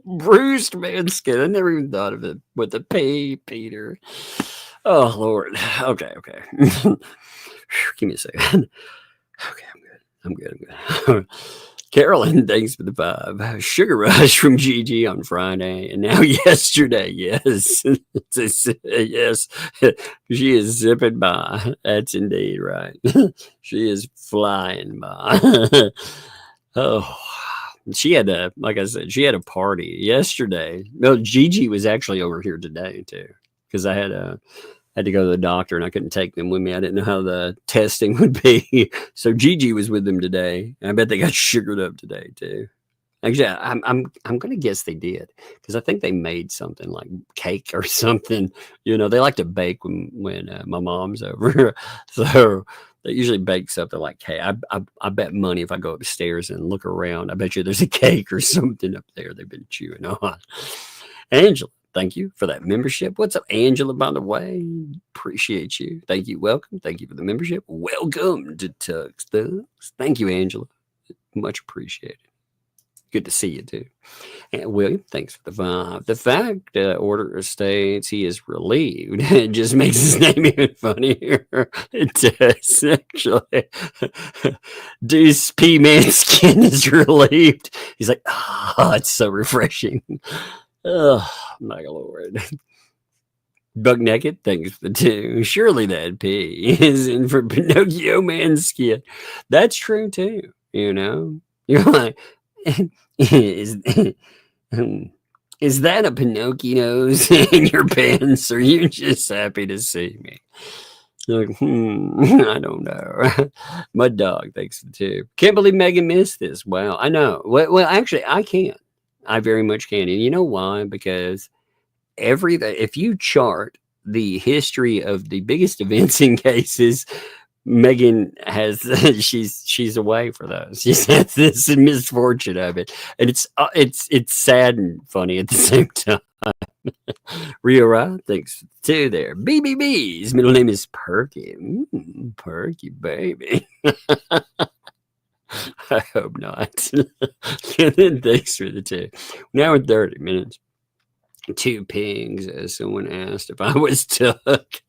Bruised man skin. I never even thought of it with the P, Peter. Oh, Lord. Okay. Give me a second. Okay, I'm good. Carolyn, thanks for the 5. Sugar rush from Gigi on Friday, and now yesterday. Yes, yes, she is zipping by. That's indeed right. She is flying by. Oh, she had like I said, she had a party yesterday. No, Gigi was actually over here today too, because I had to go to the doctor and I couldn't take them with me. I didn't know how the testing would be. So Gigi was with them today. And I bet they got sugared up today too. Actually, I'm gonna guess they did, because I think they made something like cake or something. You know, they like to bake when my mom's over, so they usually bake something like cake. I bet money if I go upstairs and look around, I bet you there's a cake or something up there they've been chewing on. Angela, thank you for that membership. What's up, Angela, by the way? Appreciate you. Thank you. Welcome. Thank you for the membership. Welcome to Tux Thugs. Thank you, Angela. Much appreciated. Good to see you, too. And William, thanks for the 5. The fact order states he is relieved. It just makes his name even funnier. It does, actually. Deuce P. Manskin is relieved. He's like, oh, it's so refreshing. Oh, my Lord. Buck Naked, thanks for the 2. Surely that P is in for Pinocchio Manskin. That's true, too. You know? You're like, is that a Pinocchio nose in your pants? Or are you just happy to see me? You're like, I don't know. My dog, thanks for the 2. Can't believe Megan missed this. Wow, I know. Well, actually, I can. I very much can. And you know why? Because if you chart the history of the biggest events and cases, Megan has she's away for those. She's had this misfortune of it, and it's sad and funny at the same time. Rio Ra, thanks too. There, BBB's middle name is Perky. Perky baby. I hope not. And then thanks for the 2. Now in 30 minutes. 2 pings, as someone asked if I was Tuck.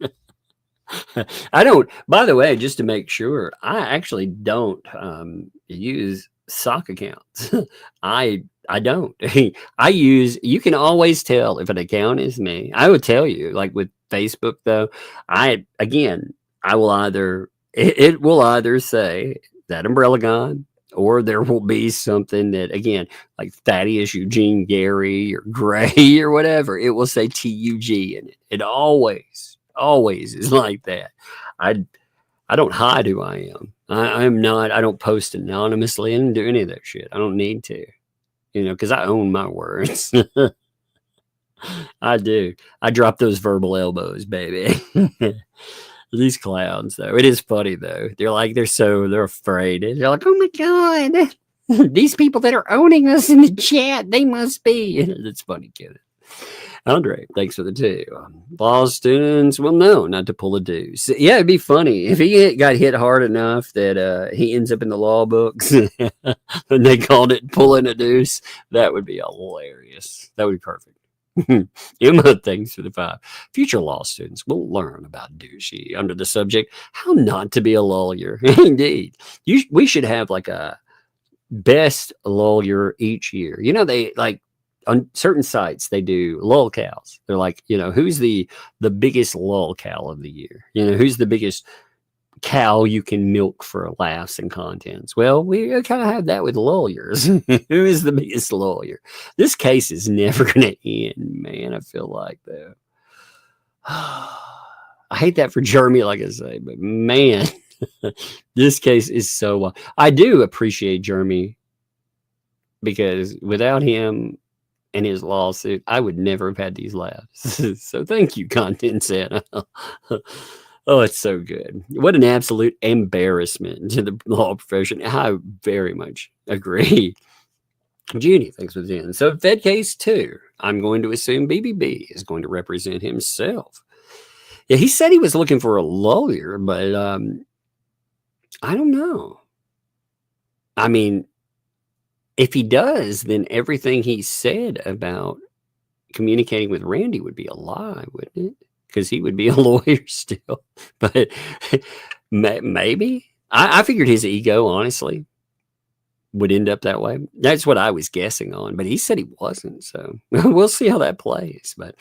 I don't, by the way, just to make sure, I actually don't use sock accounts. I don't. You can always tell if an account is me. I would tell you, like with Facebook though, it will either say that umbrella guy, or there will be something that, again, like Thaddeus Eugene Gary or Gray or whatever, it will say TUG in it. It always is like that. I don't hide who I am. I'm not. I don't post anonymously. I don't do any of that shit. I don't need to, because I own my words. I do. I drop those verbal elbows, baby. These clowns, though, it is funny though. They're afraid. They're like, oh my god, these people that are owning us in the chat, they must be. It's funny, kid. Andre, thanks for the 2. Law students will know not to pull a deuce. Yeah, it'd be funny if he got hit hard enough that he ends up in the law books and they called it pulling a deuce. That would be hilarious. That would be perfect. Emma, thanks for the 5. Future law students will learn about douchey under the subject, how not to be a lawyer. Indeed. We should have like a best lawyer each year. They like on certain sites, they do lolcows. They're like, who's the biggest lolcow of the year? Who's the biggest cow you can milk for laughs and contents? Well, we kind of have that with lawyers. Who is the biggest lawyer? This case is never going to end, man. I feel like, though. I hate that for Jeremy, like I say, but man, this case is so. I do appreciate Jeremy, because without him and his lawsuit, I would never have had these laughs. So thank you, Content Santa. Oh, it's so good. What an absolute embarrassment to the law profession. I very much agree. Judy, thanks for the 10. So Fed case 2, I'm going to assume BBB is going to represent himself. Yeah, he said he was looking for a lawyer, but I don't know. I mean, if he does, then everything he said about communicating with Randy would be a lie, wouldn't it? Because he would be a lawyer still. But maybe. I figured his ego, honestly. would end up that way. That's what I was guessing on, but he said he wasn't. So we'll see how that plays. But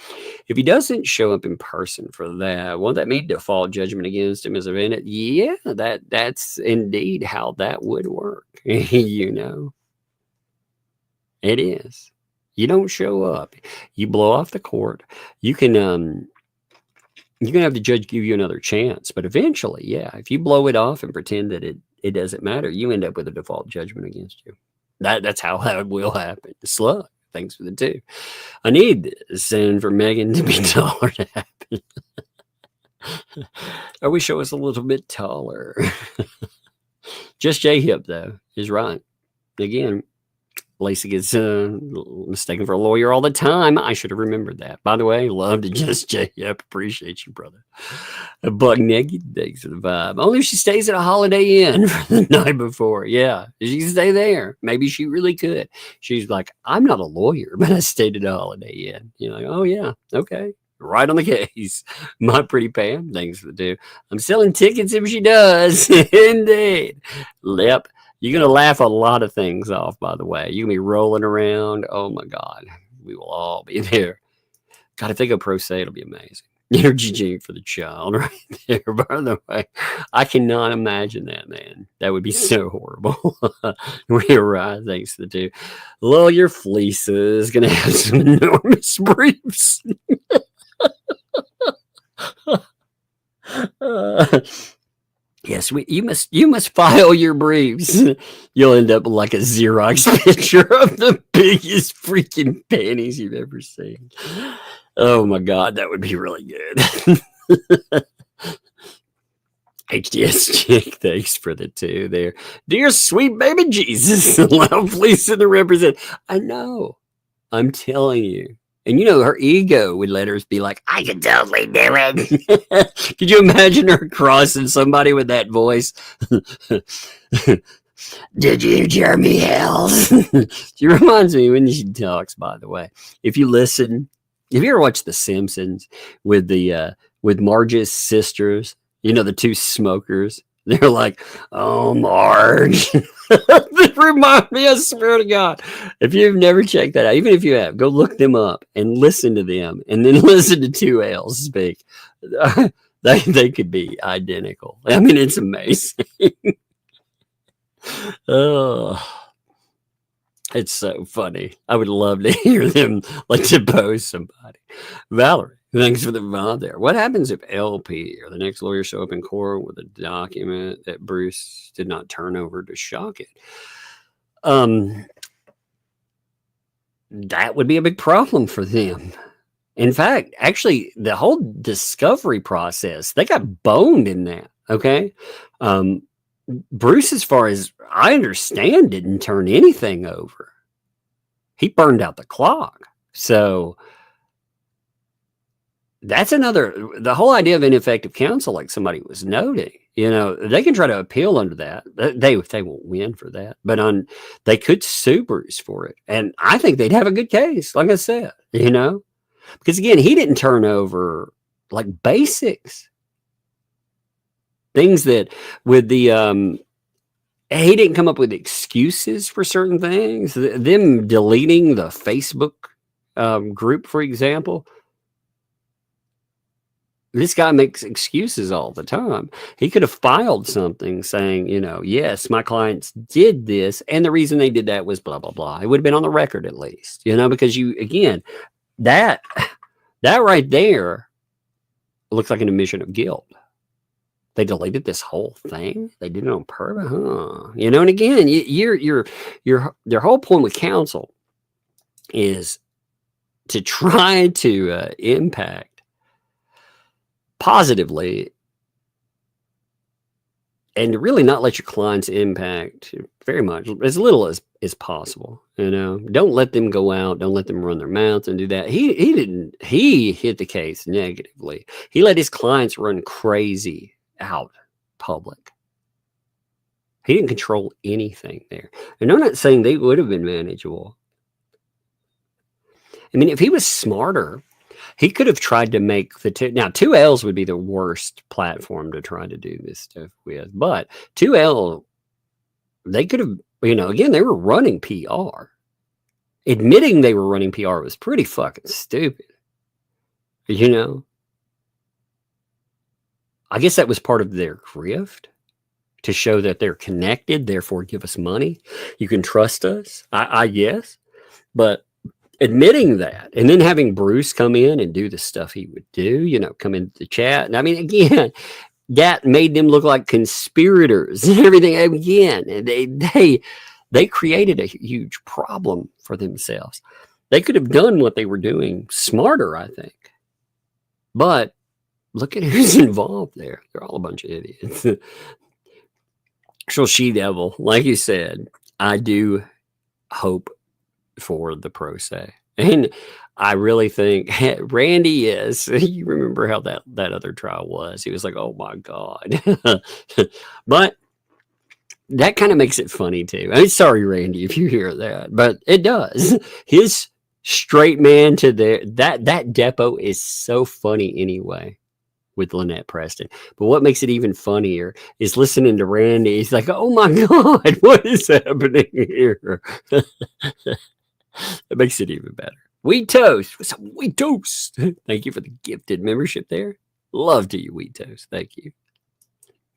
if he doesn't show up in person for that, won't that mean default judgment against him as a vendant? Yeah, that's indeed how that would work. You know, it is. You don't show up, you blow off the court. You can have the judge give you another chance, but eventually, yeah, if you blow it off and pretend that it doesn't matter, you end up with a default judgment against you. That's how that will happen. Slug. Thanks for the 2. I need this and for Megan to be taller to happen. I wish I was a little bit taller. Just J-Hip, though, is right. Again, Lacey gets mistaken for a lawyer all the time. I should have remembered that. By the way, love to Just J-Hip. Appreciate you, brother. A Buck Naked, thanks for the vibe. Only if she stays at a Holiday Inn for the night before. Yeah, she can stay there. Maybe she really could. She's like, I'm not a lawyer, but I stayed at a Holiday Inn. You're like, oh, yeah, okay. Right on the case. My pretty Pam, thanks for the 2. I'm selling tickets if she does. Indeed. Yep. You're going to laugh a lot of things off, by the way. You're going to be rolling around. Oh, my God. We will all be there. God, if they go pro se, it'll be amazing. Energy drink for the child right there. By the way, I cannot imagine that, man. That would be so horrible. We're right. Thanks to the 2. Lawyer Fleece is going to have some enormous briefs. Yes, you must file your briefs. You'll end up like a Xerox picture of the biggest freaking panties you've ever seen. Oh my God, that would be really good. HDS chick, thanks for the 2 there. Dear sweet baby Jesus, allow Fleece to represent. I know. I'm telling you. And you know, her ego would let her be like, I can totally do it. Could you imagine her crossing somebody with that voice? Did you, Jeremy Hales? She reminds me when she talks, by the way. If you listen, have you ever watched The Simpsons with Marge's sisters? You know, the 2 smokers. They're like, oh, Marge. They remind me, I swear to God. If you've never checked that out, even if you have, go look them up and listen to them and then listen to 2 L's speak. They could be identical. I mean, it's amazing. Oh, it's so funny. I would love to hear them like depose somebody. Valerie. Thanks for the vibe there. What happens if LP or the next lawyer show up in court with a document that Bruce did not turn over to shock it? That would be a big problem for them. In fact, actually, the whole discovery process, they got boned in that, okay? Bruce, as far as I understand, didn't turn anything over. He burned out the clock. So that's the whole idea of ineffective counsel, like somebody was noting, you know, they can try to appeal under that. They won't win for that, but they could sue Bruce for it. And I think they'd have a good case, like I said, you know, because again, he didn't turn over like basics, things that with the, he didn't come up with excuses for certain things. Them deleting the Facebook group, for example. This guy makes excuses all the time. He could have filed something saying, you know, yes, my clients did this, and the reason they did that was blah, blah, blah. It would have been on the record at least, you know, because that right there looks like an admission of guilt. They deleted this whole thing. They did it on purpose, huh? You know, and again, their whole point with counsel is to try to impact positively and to really not let your clients impact very much, as little as possible. You know, don't let them go out. Don't let them run their mouths and do that. He hit the case negatively. He let his clients run crazy out public. He didn't control anything there. And I'm not saying they would have been manageable. I mean, if he was smarter, he could have tried to make the 2Ls would be the worst platform to try to do this stuff with, but 2L, they could have You know, again, they were running PR. Admitting they were running PR was pretty fucking stupid. You know? I guess that was part of their grift, to show that they're connected, therefore give us money. You can trust us, I guess. But admitting that, and then having Bruce come in and do the stuff he would do, you know, come into the chat. And I mean, again, that made them look like conspirators and everything. Again, they created a huge problem for themselves. They could have done what they were doing smarter, I think. But look at who's involved there. They're all a bunch of idiots. Actual she-devil, like you said, I do hope for the pro se. And I really think Randy is. You remember how that other trial was. He was like, oh my God. But that kind of makes it funny too. I'm sorry, Randy, if you hear that, but it does. His straight man to that depot is so funny anyway with Lynette Preston. But what makes it even funnier is listening to Randy. He's like, oh my God, what is happening here? It makes it even better. Wheat toast with some wheat toast. Thank you for the gifted membership there. Love to you, wheat toast. Thank you.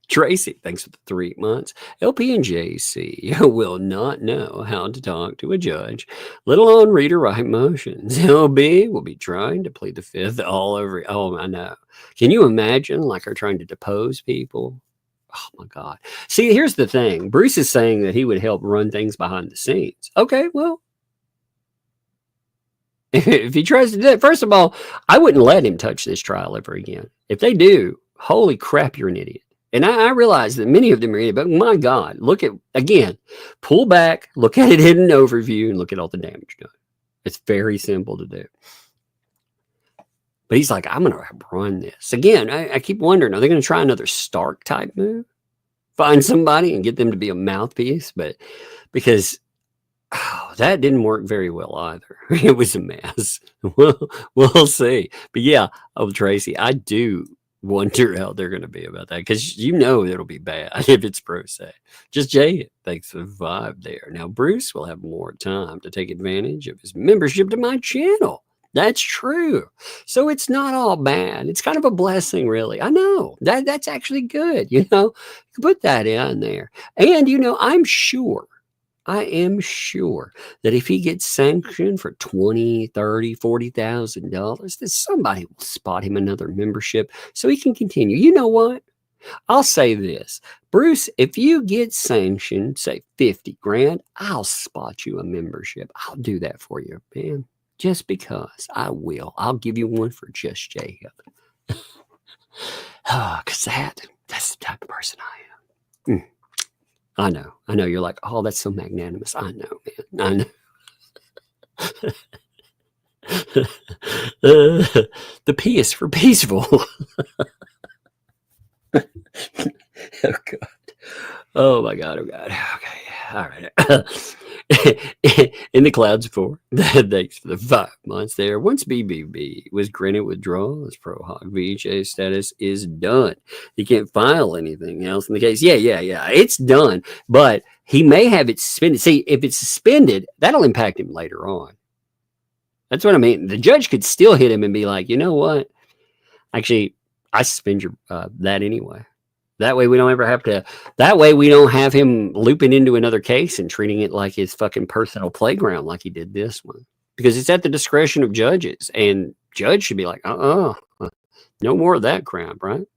Tracy, thanks for the 3 months. LP and JC will not know how to talk to a judge, let alone read or write motions. LB will be trying to plead the fifth all over. Oh, I know. Can you imagine, like, her trying to depose people? Oh, my God. See, here's the thing. Bruce is saying that he would help run things behind the scenes. Okay, well, if he tries to do that, first of all, I wouldn't let him touch this trial ever again. If they do, holy crap, you're an idiot. And I realize that many of them are idiots, but my God, look at, again, pull back, look at it in an overview, and look at all the damage done. It's very simple to do. But he's like, I'm going to run this. Again, I keep wondering, are they going to try another Stark type move? Find somebody and get them to be a mouthpiece? But because that didn't work very well either. It was a mess. We'll see. But yeah, Tracy, I do wonder how they're going to be about that, because you know it'll be bad if it's pro se. Just Jay thanks for the vibe there. Now Bruce will have more time to take advantage of his membership to my channel. That's true. So it's not all bad. It's kind of a blessing, really. I know that's actually good. You know, you put that in there. And you know, I am sure that if he gets sanctioned for $20,000, $30,000, $40,000, that somebody will spot him another membership so he can continue. You know what? I'll say this, Bruce, if you get sanctioned, say 50 grand, I'll spot you a membership. I'll do that for you, man. Just because I will. I'll give you one for just Jay. Because that's the type of person I am. I know. You're like, oh, that's so magnanimous. I know, man. I know. The P is for peaceful. Oh, God. Oh, my God. Okay. All right. In the clouds for. Thanks for the 5 months there. Once BBB was granted withdrawal, his Pro Hog VJ status is done. He can't file anything else in the case. Yeah. It's done. But he may have it suspended. See, if it's suspended, that'll impact him later on. That's what I mean. The judge could still hit him and be like, you know what? Actually, I suspend your that anyway. That way we don't ever have to, that way we don't have him looping into another case and treating it like his fucking personal playground like he did this one. Because it's at the discretion of judges. And judge should be like, no more of that crap, right?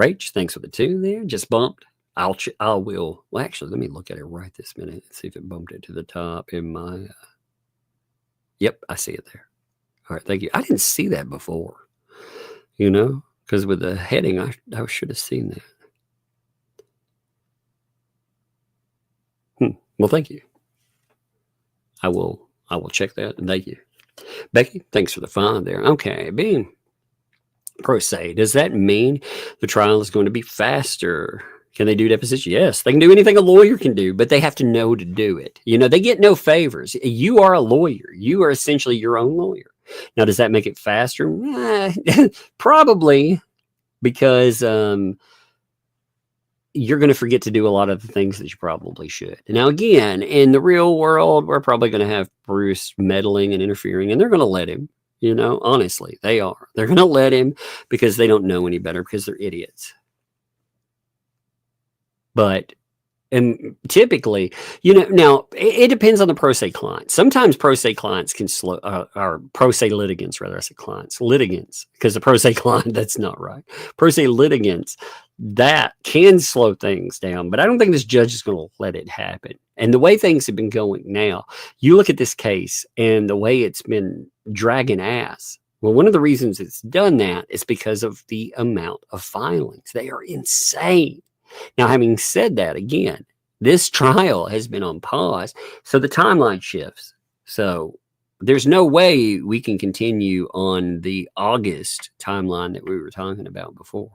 Rach, thanks for the 2 there. Just bumped. Well, actually, let me look at it right this minute and see if it bumped it to the top in my, yep, I see it there. All right, thank you. I didn't see that before, you know? Because with the heading, I should have seen that. Well, thank you. I will check that, and thank you. Becky, thanks for the 5 there. Okay, being pro se, does that mean the trial is going to be faster? Can they do deposition? Yes, they can do anything a lawyer can do, but they have to know to do it. You know, they get no favors. You are a lawyer. You are essentially your own lawyer. Now, does that make it faster? Probably, because you're going to forget to do a lot of the things that you probably should. Now, again, in the real world, we're probably going to have Bruce meddling and interfering, and they're going to let him. You know, honestly, they are. They're going to let him because they don't know any better, because they're idiots. But, and typically, you know, now it depends on the pro se client. Sometimes pro se clients can slow, or pro se litigants, rather, I say clients, litigants, because the pro se client, that's not right. Pro se litigants, that can slow things down, but I don't think this judge is going to let it happen. And the way things have been going now, you look at this case and the way it's been dragging ass. Well, one of the reasons it's done that is because of the amount of filings. They are insane. Now, having said that, again, this trial has been on pause, so the timeline shifts. So there's no way we can continue on the August timeline that we were talking about before.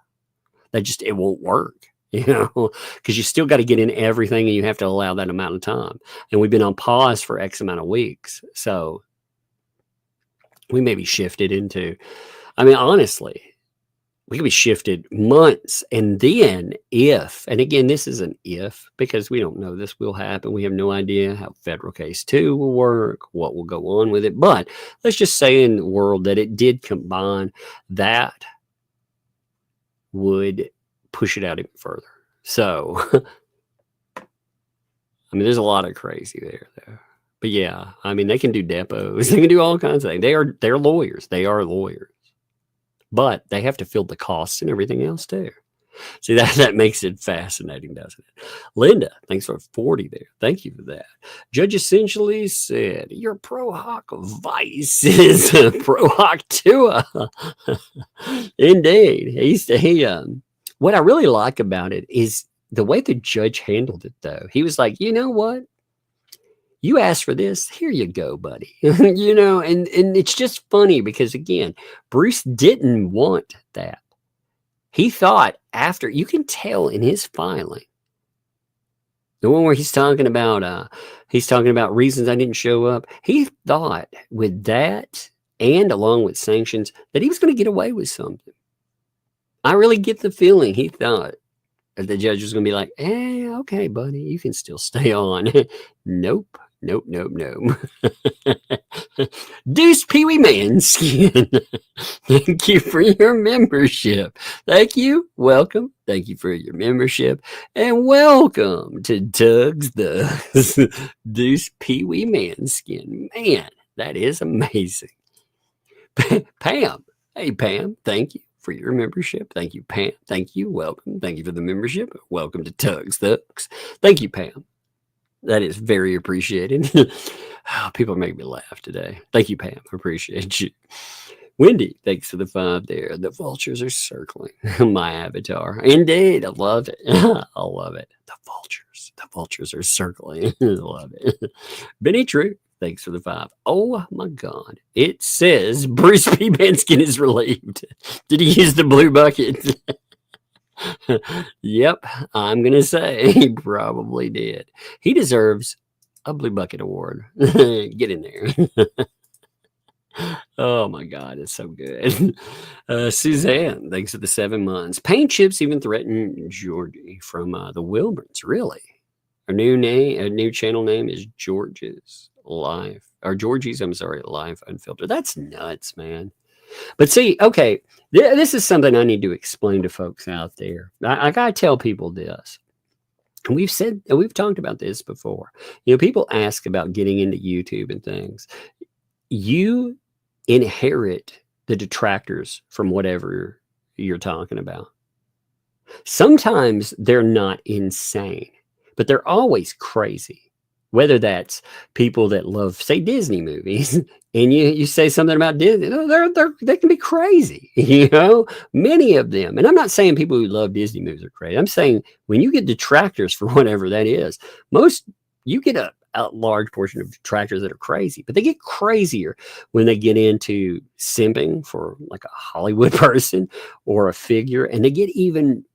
That just, it won't work, you know, because you still got to get in everything, and you have to allow that amount of time. And we've been on pause for X amount of weeks. So we may be shifted into, I mean, honestly, we could be shifted months. And then if, and again, this is an if, because we don't know this will happen. We have no idea how federal case 2 will work, what will go on with it. But let's just say in the world that it did combine, that would push it out even further. So, I mean, there's a lot of crazy there, though. But yeah, I mean, they can do depots. They can do all kinds of things. They're lawyers. They are lawyers. But they have to fill the costs and everything else, too. See, that makes it fascinating, doesn't it? Linda, thanks for 40 there. Thank you for that. Judge essentially said, your pro hoc vice is a pro hoc tua. Indeed. What I really like about it is the way the judge handled it, though. He was like, you know what? You asked for this. Here you go, buddy. You know, and it's just funny because, again, Bruce didn't want that. He thought after, you can tell in his filing, the one where he's talking about reasons I didn't show up. He thought with that and along with sanctions that he was going to get away with something. I really get the feeling he thought that the judge was going to be like, okay, buddy, you can still stay on. Nope. Deuce Pee Wee Manskin. Thank you for your membership. Thank you. Welcome. Thank you for your membership. And welcome to Doug's the Deuce Pee Wee Manskin. Man, that is amazing. Pam. Hey, Pam. Thank you for your membership. Thank you, Pam. Thank you. Welcome. Thank you for the membership. Welcome to Tugs Thugs. Thank you, Pam. That is very appreciated. People make me laugh today. Thank you, Pam. I appreciate you. Wendy, thanks for the 5 there. The vultures are circling my avatar. Indeed, I love it. I love it. The vultures are circling. I love it. Benny True, thanks for the 5. Oh my God. It says Bruce P. Manskin is relieved. Did he use the blue bucket? Yep, I'm going to say he probably did. He deserves a Blue Bucket Award. Get in there. Oh my God, it's so good. Suzanne, thanks for the 7 months. Paint chips even threaten Georgie from the Wilburns. Really? Our new channel name is Georgie's Life. Or Georgie's, I'm sorry, Life Unfiltered. That's nuts, man. But see, okay, this is something I need to explain to folks out there. I got to tell people this. And we've talked about this before. You know, people ask about getting into YouTube and things. You inherit the detractors from whatever you're talking about. Sometimes they're not insane, but they're always crazy. Whether that's people that love, say, Disney movies, and you say something about Disney, they can be crazy, you know, many of them. And I'm not saying people who love Disney movies are crazy. I'm saying when you get detractors for whatever that is, you get a large portion of detractors that are crazy, but they get crazier when they get into simping for like a Hollywood person or a figure, and they get even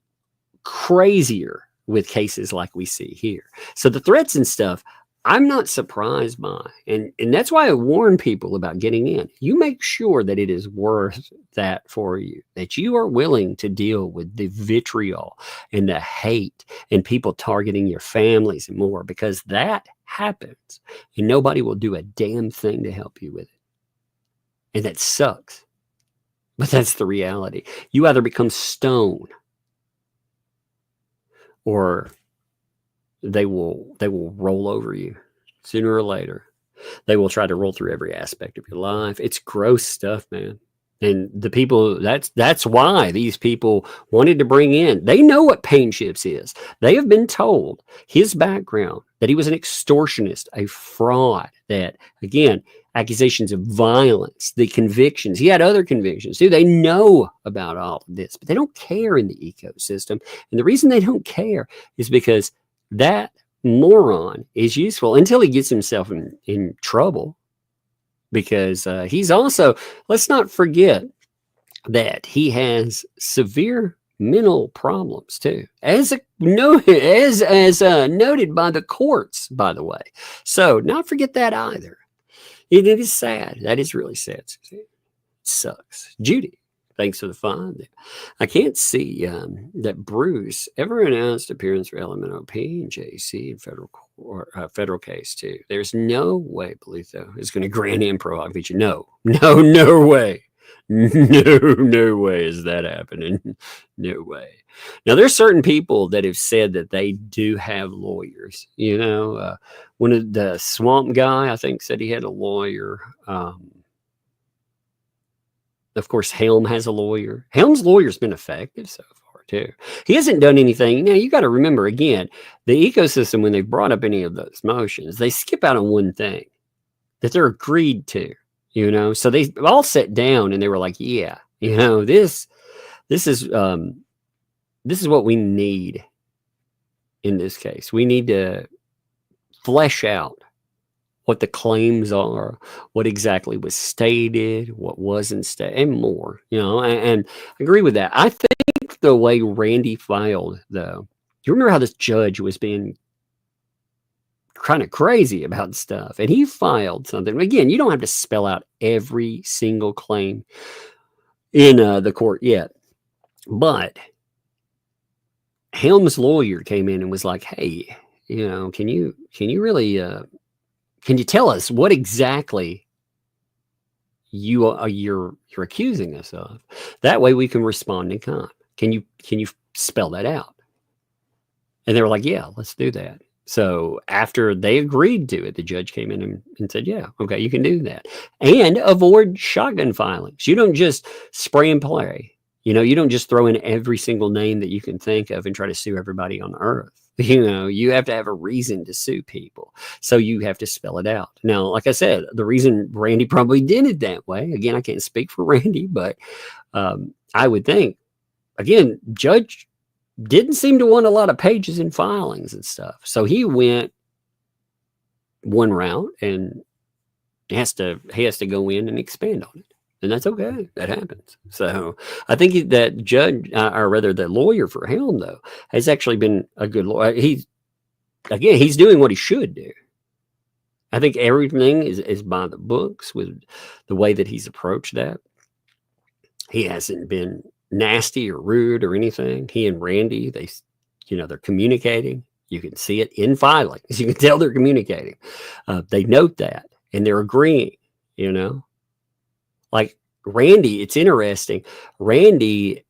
crazier with cases like we see here. So the threats and stuff, I'm not surprised by, and that's why I warn people about getting in. You make sure that it is worth that for you, that you are willing to deal with the vitriol and the hate and people targeting your families and more, because that happens and nobody will do a damn thing to help you with it. And that sucks. But that's the reality. You either become stone or they will roll over you sooner or later. They will try to roll through every aspect of your life. It's gross stuff, man. And the people, that's why these people wanted to bring in, they know what Pain Chips is. They have been told his background, that he was an extortionist, a fraud, that, again, accusations of violence, the convictions. He had other convictions too. They know about all of this, but they don't care in the ecosystem. And the reason they don't care is because that moron is useful until he gets himself in trouble. Because he's also, let's not forget that he has severe mental problems too, as noted by the courts, by the way. So not forget that either. It is sad. That is really sad. It sucks. Judy, thanks for the fun. I can't see that Bruce ever announced appearance for LMNOP and JC in federal case too. There's no way Bluetho is going to grant him pro hoc feature. No way. No way is that happening. No way. Now, there's certain people that have said that they do have lawyers. You know, one of the Swamp guy, I think, said he had a lawyer. Of course, Helm has a lawyer. Helm's lawyer's been effective so far, too. He hasn't done anything. Now, you got to remember, again, the ecosystem, when they brought up any of those motions, they skip out on one thing that they're agreed to. You know, so they all sat down and they were like, yeah, you know, this is what we need in this case. We need to flesh out what the claims are, what exactly was stated, what wasn't stated, and more, you know, and I agree with that. I think the way Randy filed, though, you remember how this judge was being kind of crazy about stuff, and he filed something. Again, you don't have to spell out every single claim in the court yet, but Helm's lawyer came in and was like, hey, you know, can you really can you tell us what exactly you're accusing us of? That way we can respond in kind. Can you spell that out? And they were like, yeah, let's do that. So after they agreed to it, the judge came in and said, yeah, okay, you can do that. And avoid shotgun filings. You don't just spray and play. You know, you don't just throw in every single name that you can think of and try to sue everybody on earth. You know, you have to have a reason to sue people. So you have to spell it out. Now, like I said, the reason Randy probably did it that way, again, I can't speak for Randy, but I would think, again, judge didn't seem to want a lot of pages and filings and stuff. So he went one route and he has to go in and expand on it. And that's okay. That happens. So I think that judge, or rather the lawyer for Helm, though, has actually been a good lawyer. He's doing what he should do. I think everything is by the books with the way that he's approached that. He hasn't been nasty or rude or anything. He and Randy, they're communicating. You can see it in filings. You can tell they're communicating. They note that and they're agreeing, you know, like Randy. It's interesting. Randy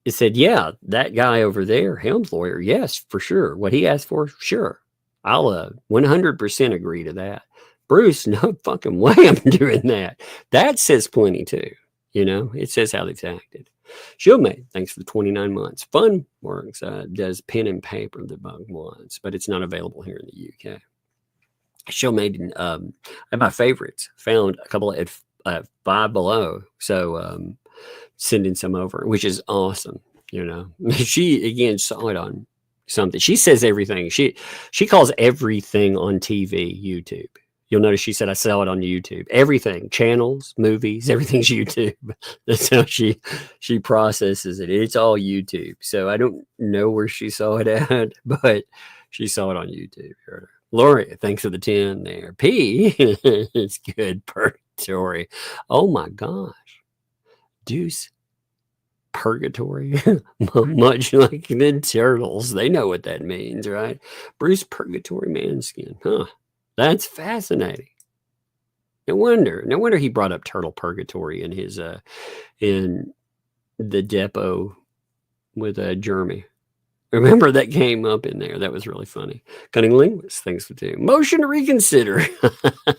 said, yeah, that guy over there, Helm's lawyer. Yes, for sure. What he asked for. Sure. I'll 100% agree to that. Bruce, no fucking way I'm doing that. That says plenty too. You know, it says how they've acted. Shieldmate, thanks for the 29 months. Fun works, does pen and paper the bug ones, but it's not available here in the UK. Shieldmate, and my favorites, found a couple at Five Below. So sending some over, which is awesome. You know, she again saw it on something. She says everything. She calls everything on TV YouTube. You'll notice she said, I saw it on YouTube. Everything, channels, movies, everything's YouTube. That's how she processes it. It's all YouTube. So I don't know where she saw it at, but She saw it on YouTube. Heard her. Lori, thanks for the 10 there. P, it's good. Purgatory. Oh my gosh. Deuce. Purgatory. Much like the turtles. They know what that means, right? Bruce Purgatory Manskin. Huh. That's fascinating. No wonder he brought up turtle purgatory in his in the depot with Jeremy. Remember that came up in there. That was really funny. Cunning linguist, thanks for two. Motion to reconsider. Oh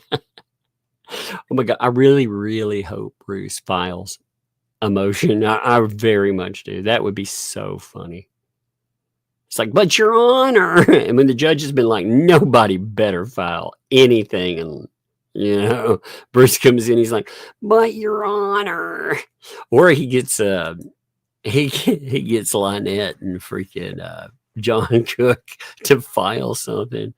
my God. I really, really hope Bruce files a motion. I very much do. That would be so funny. It's like, but Your Honor. And when the judge has been like, nobody better file anything. And, you know, Bruce comes in, he's like, but Your Honor. Or he gets he gets Lynette and freaking John Cook to file something.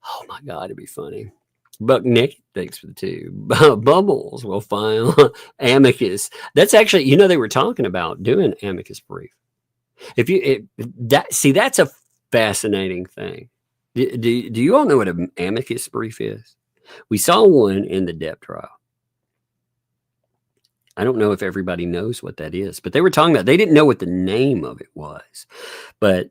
Oh my God, it'd be funny. Buck Nick, thanks for the 2. Bubbles will file amicus. That's actually, you know, they were talking about doing amicus brief. That's a fascinating thing. Do you all know what an amicus brief is? We saw one in the Depp trial. I don't know if everybody knows what that is, but they were talking about, they didn't know what the name of it was. But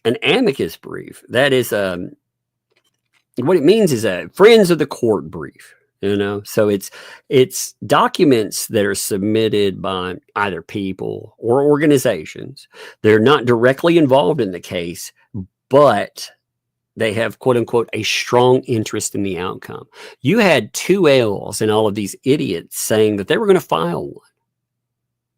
an amicus brief, that is what it means is a friends of the court brief, you know. So it's documents that are submitted by either people or organizations. They're not directly involved in the case, but they have, quote unquote, a strong interest in the outcome. You had 2 L's and all of these idiots saying that they were going to file one.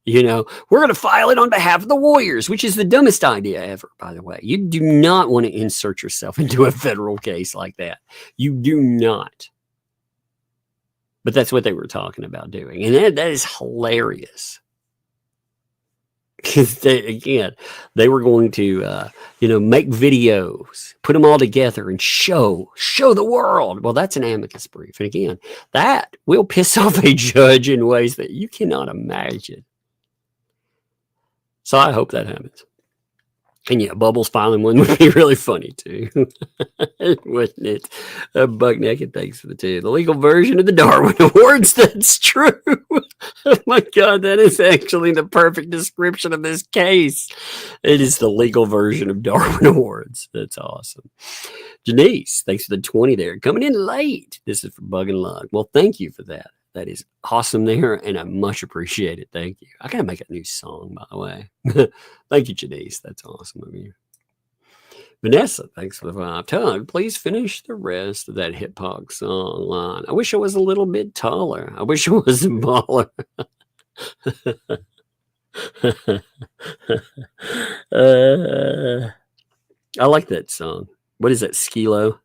You know, we're going to file it on behalf of the Warriors, which is the dumbest idea ever, by the way. You do not want to insert yourself into a federal case like that. You do not. But that's what they were talking about doing. And that is hilarious. Because they were going to, make videos, put them all together and show the world. Well, that's an amicus brief. And again, that will piss off a judge in ways that you cannot imagine. So I hope that happens. And yeah, Bubbles filing one would be really funny too. Wouldn't it? Buck Naked, thanks for the 2. The legal version of the Darwin Awards, that's true. Oh my God, that is actually the perfect description of this case. It is the legal version of Darwin Awards. That's awesome. Janice, thanks for the 20 there. Coming in late. This is for Bug and Luck. Well, thank you for that. That is awesome there, and I much appreciate it. Thank you. I gotta make a new song, by the way. Thank you, Janice. That's awesome of you. Vanessa, thanks for the 5. Tug, please finish the rest of that hip hop song line. I wish I was a little bit taller. I wish I was a baller. I like that song. What is that, Skilo?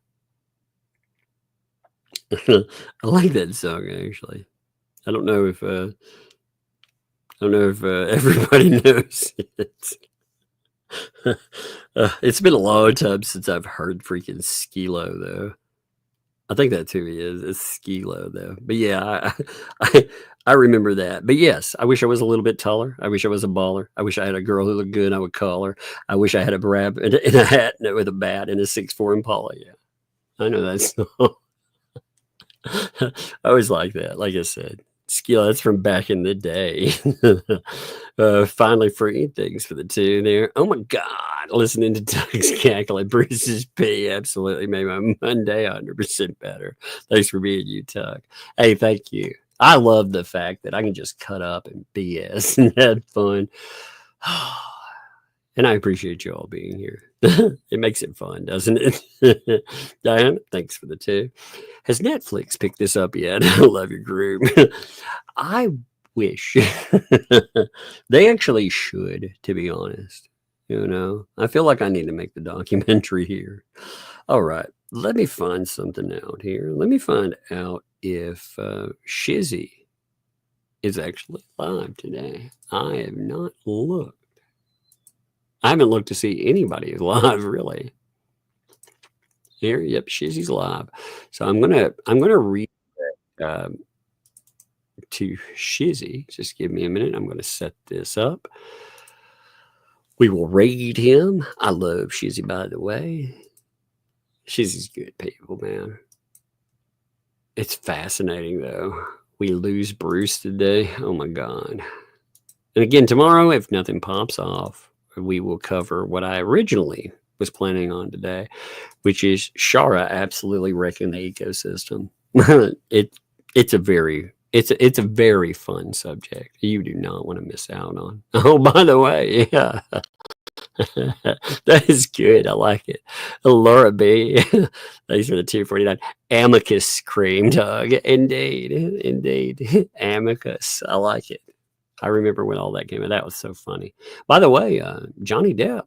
I like that song actually. I don't know if everybody knows it. It's been a long time since I've heard freaking Skilo though. I think that's who he is. It's Skilo though. But yeah, I remember that. But yes, I wish I was a little bit taller. I wish I was a baller. I wish I had a girl who looked good. I would call her. I wish I had a rabbit in a hat with a bat and a 6'4" Impala. Yeah, I know that song. I always like that. Like I said, Skilo, that's from back in the day. Finally free, thanks for the 2 there. Oh my God, listening to Doug's cackle at Bruce's P absolutely made my Monday 100% better. Thanks for being you, Tuck. Hey, thank you. I love the fact that I can just cut up and BS and have fun. And I appreciate you all being here. It makes it fun, doesn't it? Diana, thanks for the 2. Has Netflix picked this up yet? I love your group. I wish. They actually should, to be honest. You know, I feel like I need to make the documentary here. All right, let me find something out here. Let me find out if Shizzy is actually live today. I have not looked. I haven't looked to see anybody live really. Here, yep, Shizzy's live. So I'm gonna read that to Shizzy. Just give me a minute. I'm gonna set this up. We will raid him. I love Shizzy, by the way. She's just good people, man. It's fascinating, though. We lose Bruce today. Oh, my God. And again, tomorrow, if nothing pops off, we will cover what I originally was planning on today, which is Shara absolutely wrecking the ecosystem. It's a very fun subject. You do not want to miss out on. Oh, by the way, yeah. That is good. I like it. Laura B. Thanks for the 249. Amicus cream, Doug. Indeed. Amicus. I like it. I remember when all that came out. That was so funny. By the way, Johnny Depp,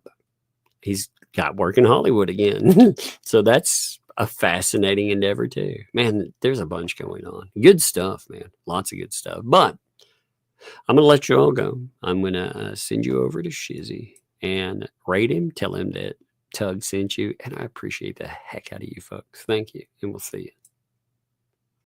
he's got work in Hollywood again. So that's a fascinating endeavor too. Man, there's a bunch going on. Good stuff, man. Lots of good stuff. But I'm going to let you all go. I'm going to send you over to Shizzy and rate him. Tell him that Tug sent you. And I appreciate the heck out of you folks. Thank you. And we'll see you.